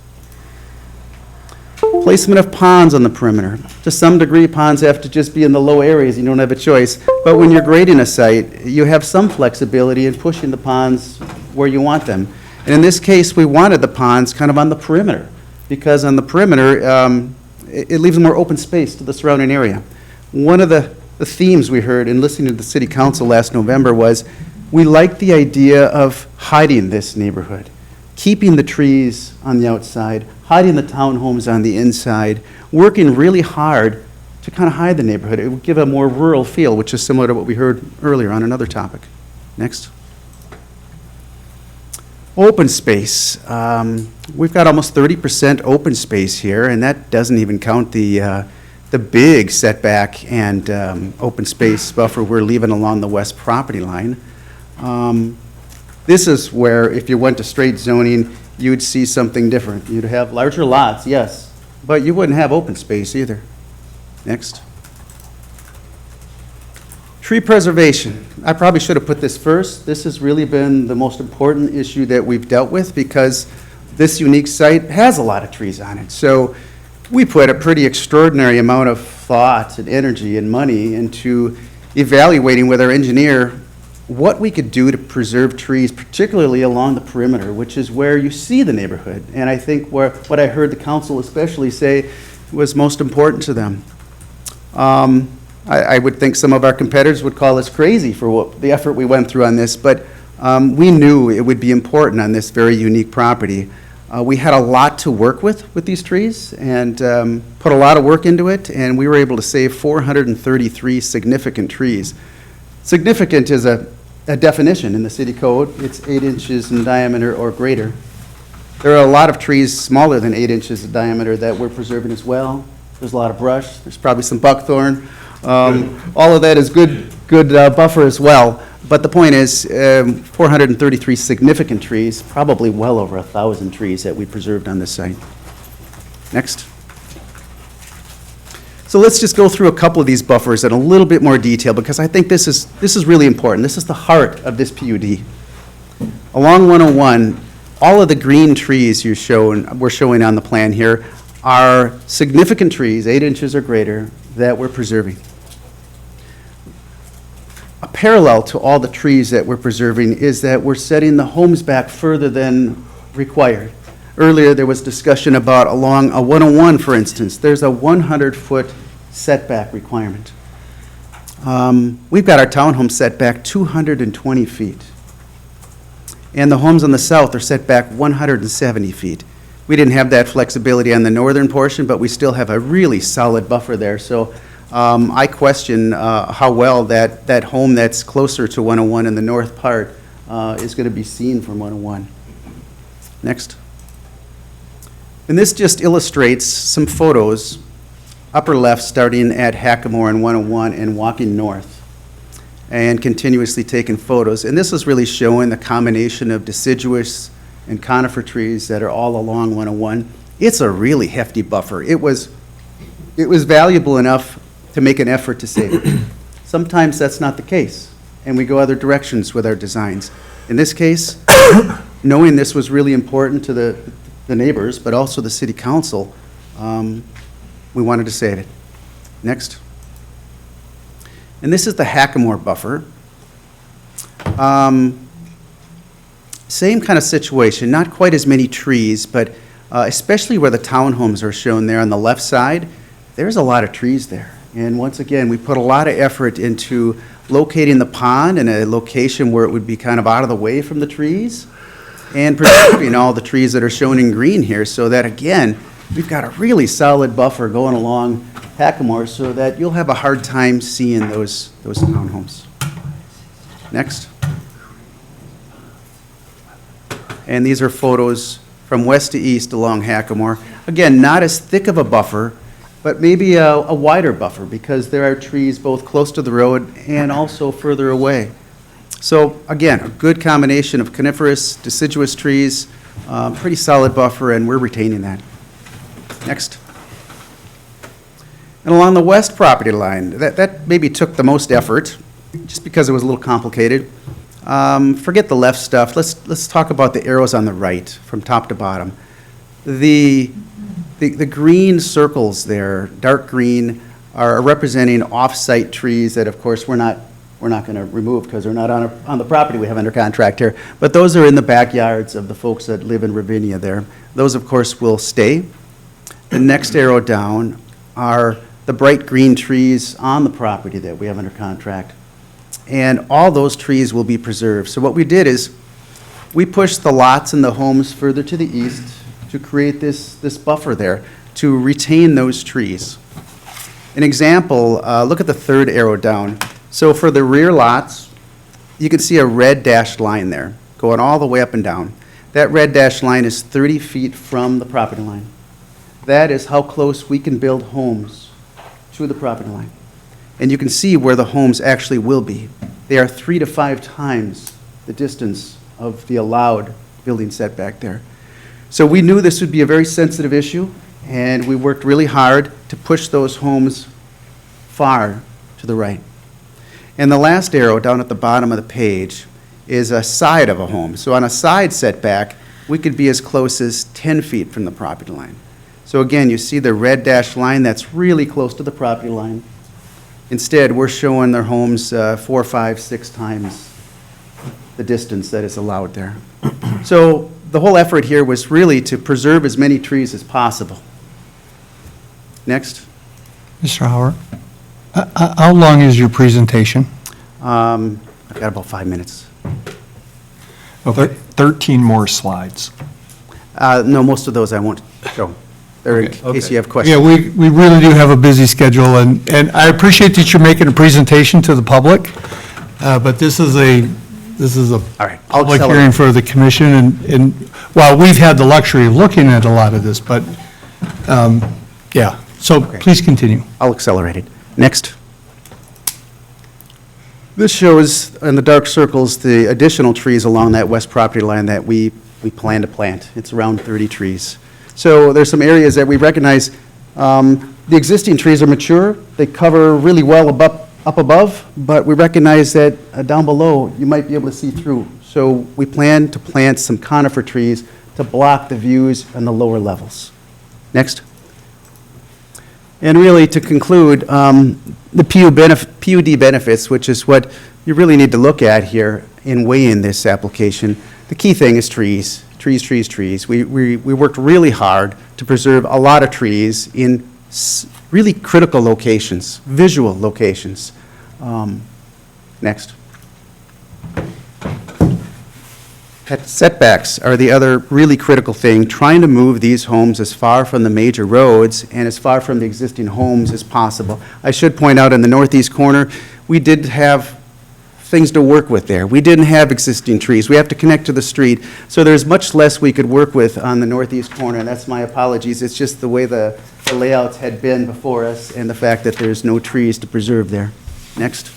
Placement of ponds on the perimeter. To some degree, ponds have to just be in the low areas. You don't have a choice. But when you're grading a site, you have some flexibility in pushing the ponds where you want them. And in this case, we wanted the ponds kind of on the perimeter, because on the perimeter, it leaves more open space to the surrounding area. One of the themes we heard in listening to the city council last November was we liked the idea of hiding this neighborhood, keeping the trees on the outside, hiding the townhomes on the inside, working really hard to kind of hide the neighborhood. It would give a more rural feel, which is similar to what we heard earlier on another topic. Next. Open space. We've got almost 30% open space here, and that doesn't even count the big setback and open space buffer we're leaving along the west property line. This is where, if you went to straight zoning, you'd see something different. You'd have larger lots, yes, but you wouldn't have open space either. Next. Tree preservation. I probably should have put this first. This has really been the most important issue that we've dealt with, because this unique site has a lot of trees on it. So we put a pretty extraordinary amount of thought and energy and money into evaluating with our engineer what we could do to preserve trees, particularly along the perimeter, which is where you see the neighborhood. And I think what I heard the council especially say was most important to them. I would think some of our competitors would call us crazy for the effort we went through on this, but we knew it would be important on this very unique property. We had a lot to work with these trees, and put a lot of work into it, and we were able to save 433 significant trees. Significant is a definition in the city code. It's 8 inches in diameter or greater. There are a lot of trees smaller than 8 inches in diameter that we're preserving as well. There's a lot of brush. There's probably some buckthorn. All of that is good buffer as well. But the point is, 433 significant trees, probably well over 1,000 trees that we preserved on this site. Next. So let's just go through a couple of these buffers in a little bit more detail, because I think this is really important. This is the heart of this PUD. Along 101, all of the green trees we're showing on the plan here are significant trees, 8 inches or greater, that we're preserving. A parallel to all the trees that we're preserving is that we're setting the homes back further than required. Earlier, there was discussion about along a 101, for instance, there's a 100-foot setback requirement. We've got our townhome set back 220 feet. And the homes on the south are set back 170 feet. We didn't have that flexibility on the northern portion, but we still have a really solid buffer there. So I question how well that home that's closer to 101 in the north part is going to be seen from 101. Next. And this just illustrates some photos, upper left, starting at Hackamore and 101 and walking north, and continuously taking photos. And this is really showing the combination of deciduous and conifer trees that are all along 101. It's a really hefty buffer. It was valuable enough to make an effort to save it. Sometimes that's not the case, and we go other directions with our designs. In this case, knowing this was really important to the neighbors, but also the city council, we wanted to save it. Next. And this is the Hackamore buffer. Same kind of situation, not quite as many trees, but especially where the townhomes are shown there on the left side, there's a lot of trees there. And once again, we put a lot of effort into locating the pond in a location where it would be kind of out of the way from the trees, and preserving all the trees that are shown in green here, so that, again, we've got a really solid buffer going along Hackamore, so that you'll have a hard time seeing those townhomes. Next. And these are photos from west to east along Hackamore. Again, not as thick of a buffer, but maybe a wider buffer, because there are trees both close to the road and also further away. So again, a good combination of coniferous, deciduous trees, pretty solid buffer, and we're retaining that. Next. And along the west property line, that maybe took the most effort, just because it was a little complicated. Forget the left stuff. Let's talk about the arrows on the right, from top to bottom. The green circles there, dark green, are representing off-site trees that, of course, we're not going to remove because they're not on the property we have under contract here. But those are in the backyards of the folks that live in Ravinia there. Those, of course, will stay. The next arrow down are the bright green trees on the property that we have under contract. And all those trees will be preserved. So what we did is we pushed the lots and the homes further to the east to create this buffer there to retain those trees. An example, look at the third arrow down. So for the rear lots, you can see a red dashed line there going all the way up and down. That red dashed line is 30 feet from the property line. That is how close we can build homes to the property line. And you can see where the homes actually will be. They are 3 to 5 times the distance of the allowed building setback there. So we knew this would be a very sensitive issue, and we worked really hard to push those homes far to the right. And the last arrow down at the bottom of the page is a side of a home. So on a side setback, we could be as close as 10 feet from the property line. So again, you see the red dashed line, that's really close to the property line. Instead, we're showing their homes 4, 5, 6 times the distance that is allowed there. So the whole effort here was really to preserve as many trees as possible. Next. Mr. Howard, how long is your presentation? I've got about 5 minutes. Okay. 13 more slides. No, most of those I won't show. They're in case you have questions. Yeah, we really do have a busy schedule, and I appreciate that you're making a presentation to the public, but this is a All right, I'll public accelerate. hearing for the commission, and while we've had the luxury of looking at a lot of this, but, yeah, so please continue. I'll accelerate it. Next. This shows, in the dark circles, the additional trees along that west property line that we plan to plant. It's around 30 trees. So there's some areas that we recognize, the existing trees are mature, they cover really well up above, but we recognize that down below, you might be able to see through. So we plan to plant some conifer trees to block the views on the lower levels. Next. And really, to conclude, the PUD benefits, which is what you really need to look at here in weighing this application, the key thing is trees. Trees, trees, trees. We worked really hard to preserve a lot of trees in really critical locations, visual locations. Next. Setbacks are the other really critical thing, trying to move these homes as far from the major roads and as far from the existing homes as possible. I should point out in the northeast corner, we did have things to work with there. We didn't have existing trees. We have to connect to the street, so there's much less we could work with on the northeast corner, and that's my apologies. It's just the way the layouts had been before us and the fact that there's no trees to preserve there. Next.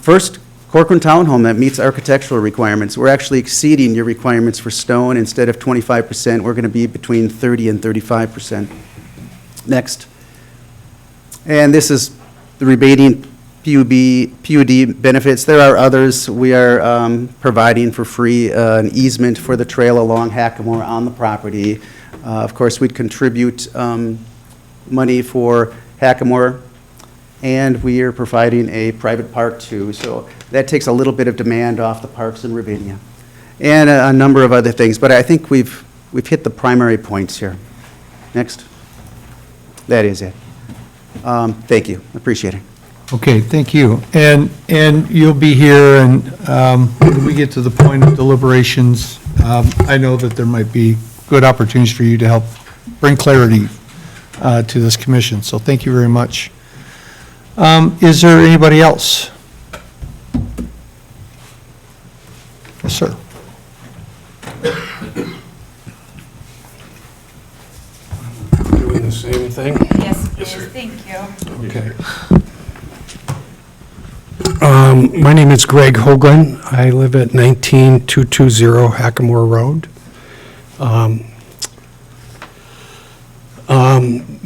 First, Corcoran Townhome that meets architectural requirements. We're actually exceeding your requirements for stone. Instead of 25%, we're going to be between 30 and 35%. Next. And this is the remaining PUD benefits. There are others. We are providing for free an easement for the trail along Hackamore on the property. Of course, we'd contribute money for Hackamore, and we are providing a private park too. So that takes a little bit of demand off the parks in Ravinia. And a number of other things, but I think we've hit the primary points here. Next. That is it. Thank you, appreciate it. Okay, thank you. And you'll be here, and when we get to the point of deliberations, I know that there might be good opportunities for you to help bring clarity to this commission, so thank you very much. Is there anybody else? Yes, sir. Doing the same thing? Yes, please, thank you. Okay. My name is Greg Hoagland. I live at 19220 Hackamore Road.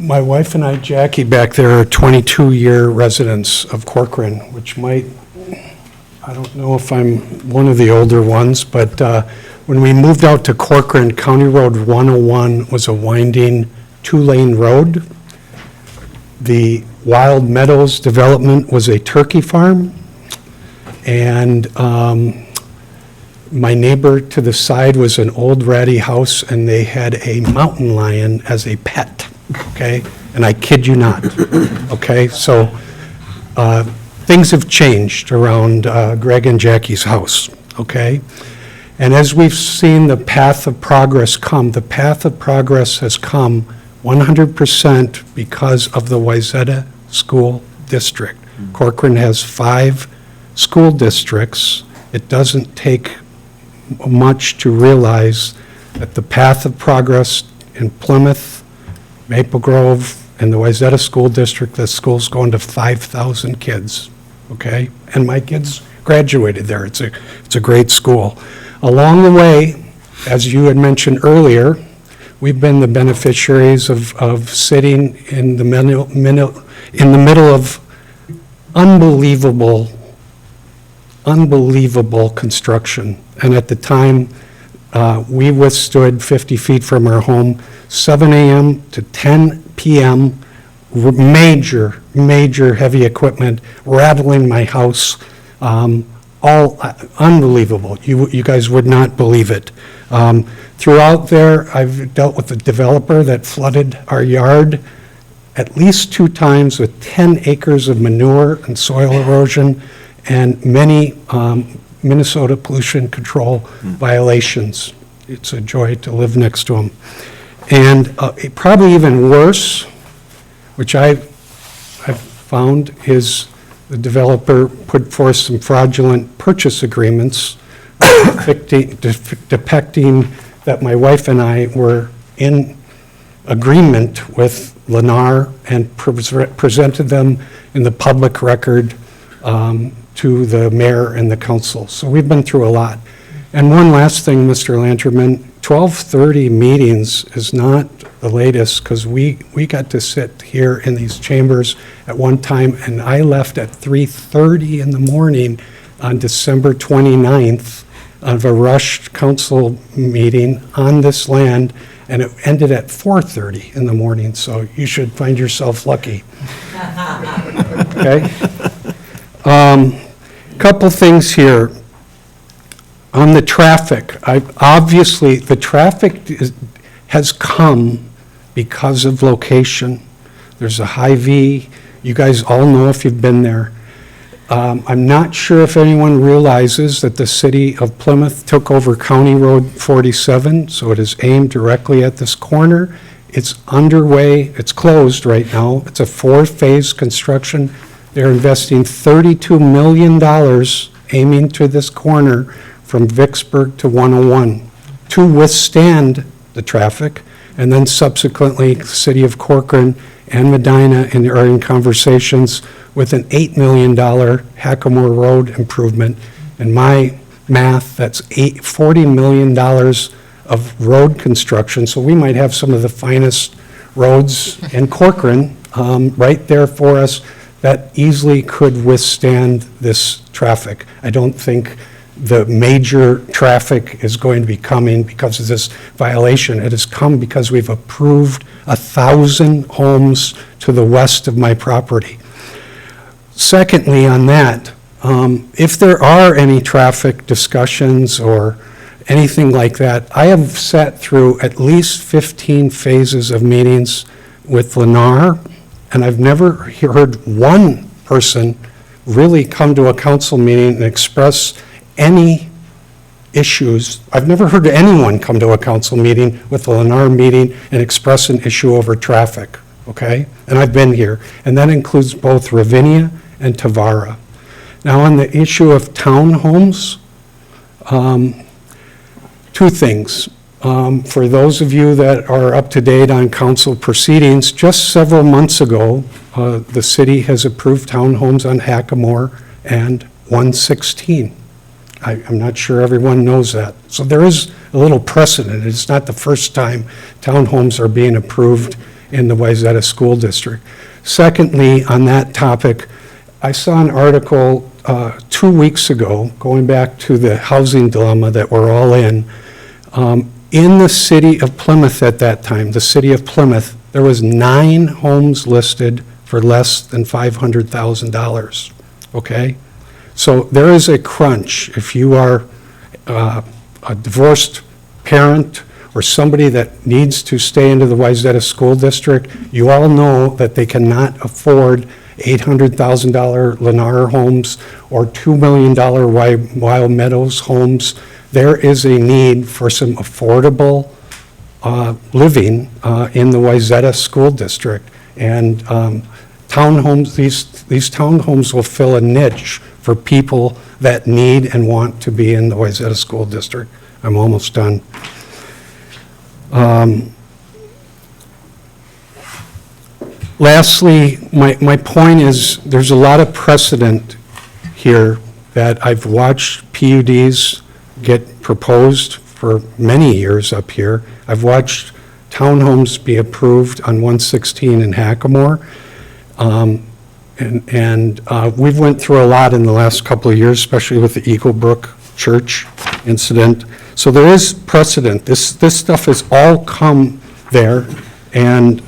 My wife and I, Jackie, back there are 22-year residents of Corcoran, which might, I don't know if I'm one of the older ones, but when we moved out to Corcoran, County Road 101 was a winding two-lane road. The Wild Meadows development was a turkey farm, and my neighbor to the side was an old ratty house, and they had a mountain lion as a pet, okay? And I kid you not, okay? So things have changed around Greg and Jackie's house, okay? And as we've seen the path of progress come, the path of progress has come 100% because of the Wayzata School District. Corcoran has 5 school districts. It doesn't take much to realize that the path of progress in Plymouth, Maple Grove, and the Wayzata School District, the school's going to 5,000 kids, okay? And my kids graduated there. It's a great school. Along the way, as you had mentioned earlier, we've been the beneficiaries of sitting in the middle of unbelievable construction. And at the time, we withstood 50 feet from our home, 7 a.m. to 10 p.m., major heavy equipment rattling my house, all unbelievable. You guys would not believe it. Throughout there, I've dealt with a developer that flooded our yard at least 2 times with 10 acres of manure and soil erosion and many Minnesota pollution control violations. It's a joy to live next to them. And probably even worse, which I've found, is the developer put forth some fraudulent purchase agreements depicting that my wife and I were in agreement with Lennar and presented them in the public record to the mayor and the council. So we've been through a lot. And one last thing, Mr. Lanterman, 12:30 meetings is not the latest, because we got to sit here in these chambers at one time, and I left at 3:30 in the morning on December 29th of a rushed council meeting on this land, and it ended at 4:30 in the morning, so you should find yourself lucky. Okay? Couple things here. On the traffic, obviously, the traffic has come because of location. There's a Hy-Vee You guys all know if you've been there. I'm not sure if anyone realizes that the city of Plymouth took over County Road 47, so it is aimed directly at this corner. It's underway, it's closed right now. It's a 4-phase construction. They're investing $32 million aiming to this corner from Vicksburg to 101 to withstand the traffic. And then subsequently, the city of Corcoran and Medina are in conversations with an $8 million Hackamore Road improvement. In my math, that's $40 million of road construction. So we might have some of the finest roads in Corcoran right there for us that easily could withstand this traffic. I don't think the major traffic is going to be coming because of this violation. It has come because we've approved 1,000 homes to the west of my property. Secondly, on that, if there are any traffic discussions or anything like that, I have sat through at least 15 phases of meetings with Lennar, and I've never heard one person really come to a council meeting and express any issues. I've never heard anyone come to a council meeting with a Lennar meeting and express an issue over traffic, okay? And I've been here, and that includes both Ravinia and Tavara. Now, on the issue of townhomes, two things. For those of you that are up to date on council proceedings, just several months ago, the city has approved townhomes on Hackamore and 116. I'm not sure everyone knows that. So there is a little precedent. It's not the first time townhomes are being approved in the Wayzata School District. Secondly, on that topic, I saw an article 2 weeks ago, going back to the housing dilemma that we're all in. In the city of Plymouth at that time, the city of Plymouth, there was 9 homes listed for less than $500,000, okay? So there is a crunch. If you are a divorced parent or somebody that needs to stay into the Wayzata School District, you all know that they cannot afford $800,000 Lennar homes or $2 million Wild Meadows homes. There is a need for some affordable living in the Wayzata School District. And townhomes, these townhomes will fill a niche for people that need and want to be in the Wayzata School District. I'm almost done. Lastly, my point is there's a lot of precedent here that I've watched PUDs get proposed for many years up here. I've watched townhomes be approved on 116 in Hackamore. We've went through a lot in the last couple of years, especially with the Eagle Brook Church incident. So there is precedent. This stuff has all come there, and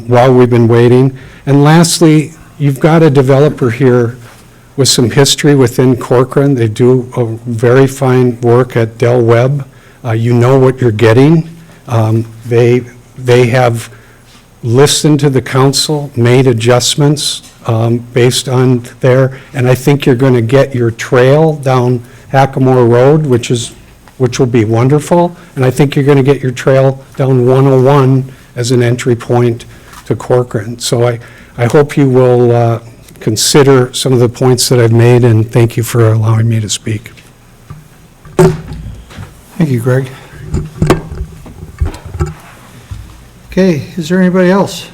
while we've been waiting. And lastly, you've got a developer here with some history within Corcoran. They do a very fine work at Del Webb. You know what you're getting. They have listened to the council, made adjustments based on there, and I think you're going to get your trail down Hackamore Road, which will be wonderful, and I think you're going to get your trail down 101 as an entry point to Corcoran. So I hope you will consider some of the points that I've made, and thank you for allowing me to speak. Thank you, Greg. Okay, is there anybody else?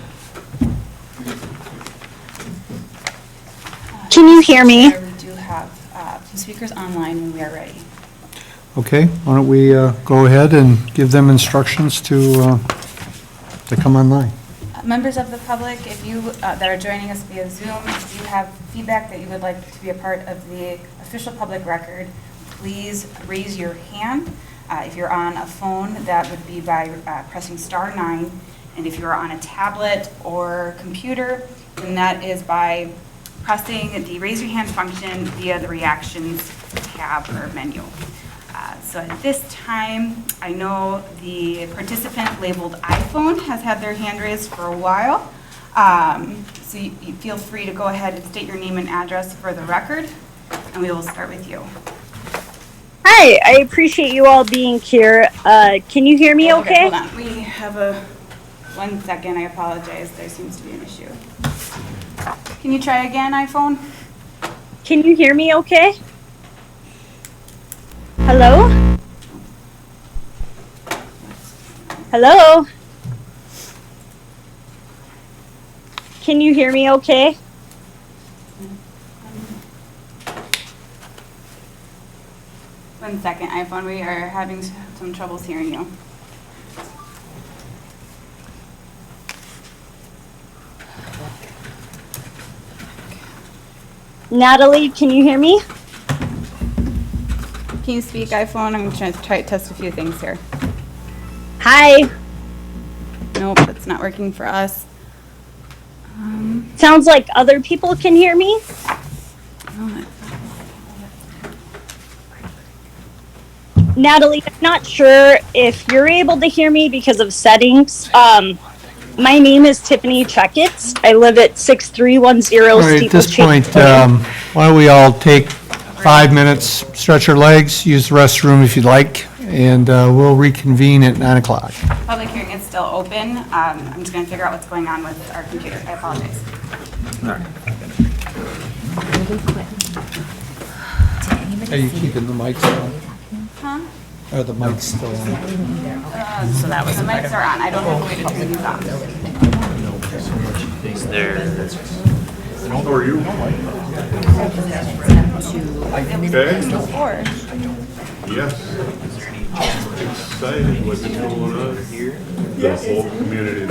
Can you hear me? We do have some speakers online when we are ready. Okay, why don't we go ahead and give them instructions to come online. Members of the public, if you that are joining us via Zoom, if you have feedback that you would like to be a part of the official public record, please raise your hand. If you're on a phone, that would be by pressing *9. And if you're on a tablet or computer, then that is by pressing the raise your hand function via the reactions tab or menu. So at this time, I know the participant labeled iPhone has had their hand raised for a while. So you feel free to go ahead and state your name and address for the record, and we will start with you. Hi, I appreciate you all being here. Can you hear me okay? Hold on, we have a, 1 second, I apologize, there seems to be an issue. Can you try again, iPhone? Can you hear me okay? Hello? Hello? Can you hear me okay? One second, iPhone, we are having some troubles hearing you. Natalie, can you hear me? Can you speak, iPhone? I'm trying to test a few things here. Hi. Nope, that's not working for us. Sounds like other people can hear me. Natalie, I'm not sure if you're able to hear me because of settings. My name is Tiffany Checkitts. I live at 6310 All right, at this point, why don't we all take 5 minutes, stretch our legs, use the restroom if you'd like, and we'll reconvene at 9 o'clock. Public hearing is still open. I'm just going to figure out what's going on with our computer. I apologize. Are you keeping the mics on? Huh? Are the mics still on? So that was the mics are on. I don't have a way to turn these off. There. How are you? Okay. Or Yes. Excited what's going on here. The whole community.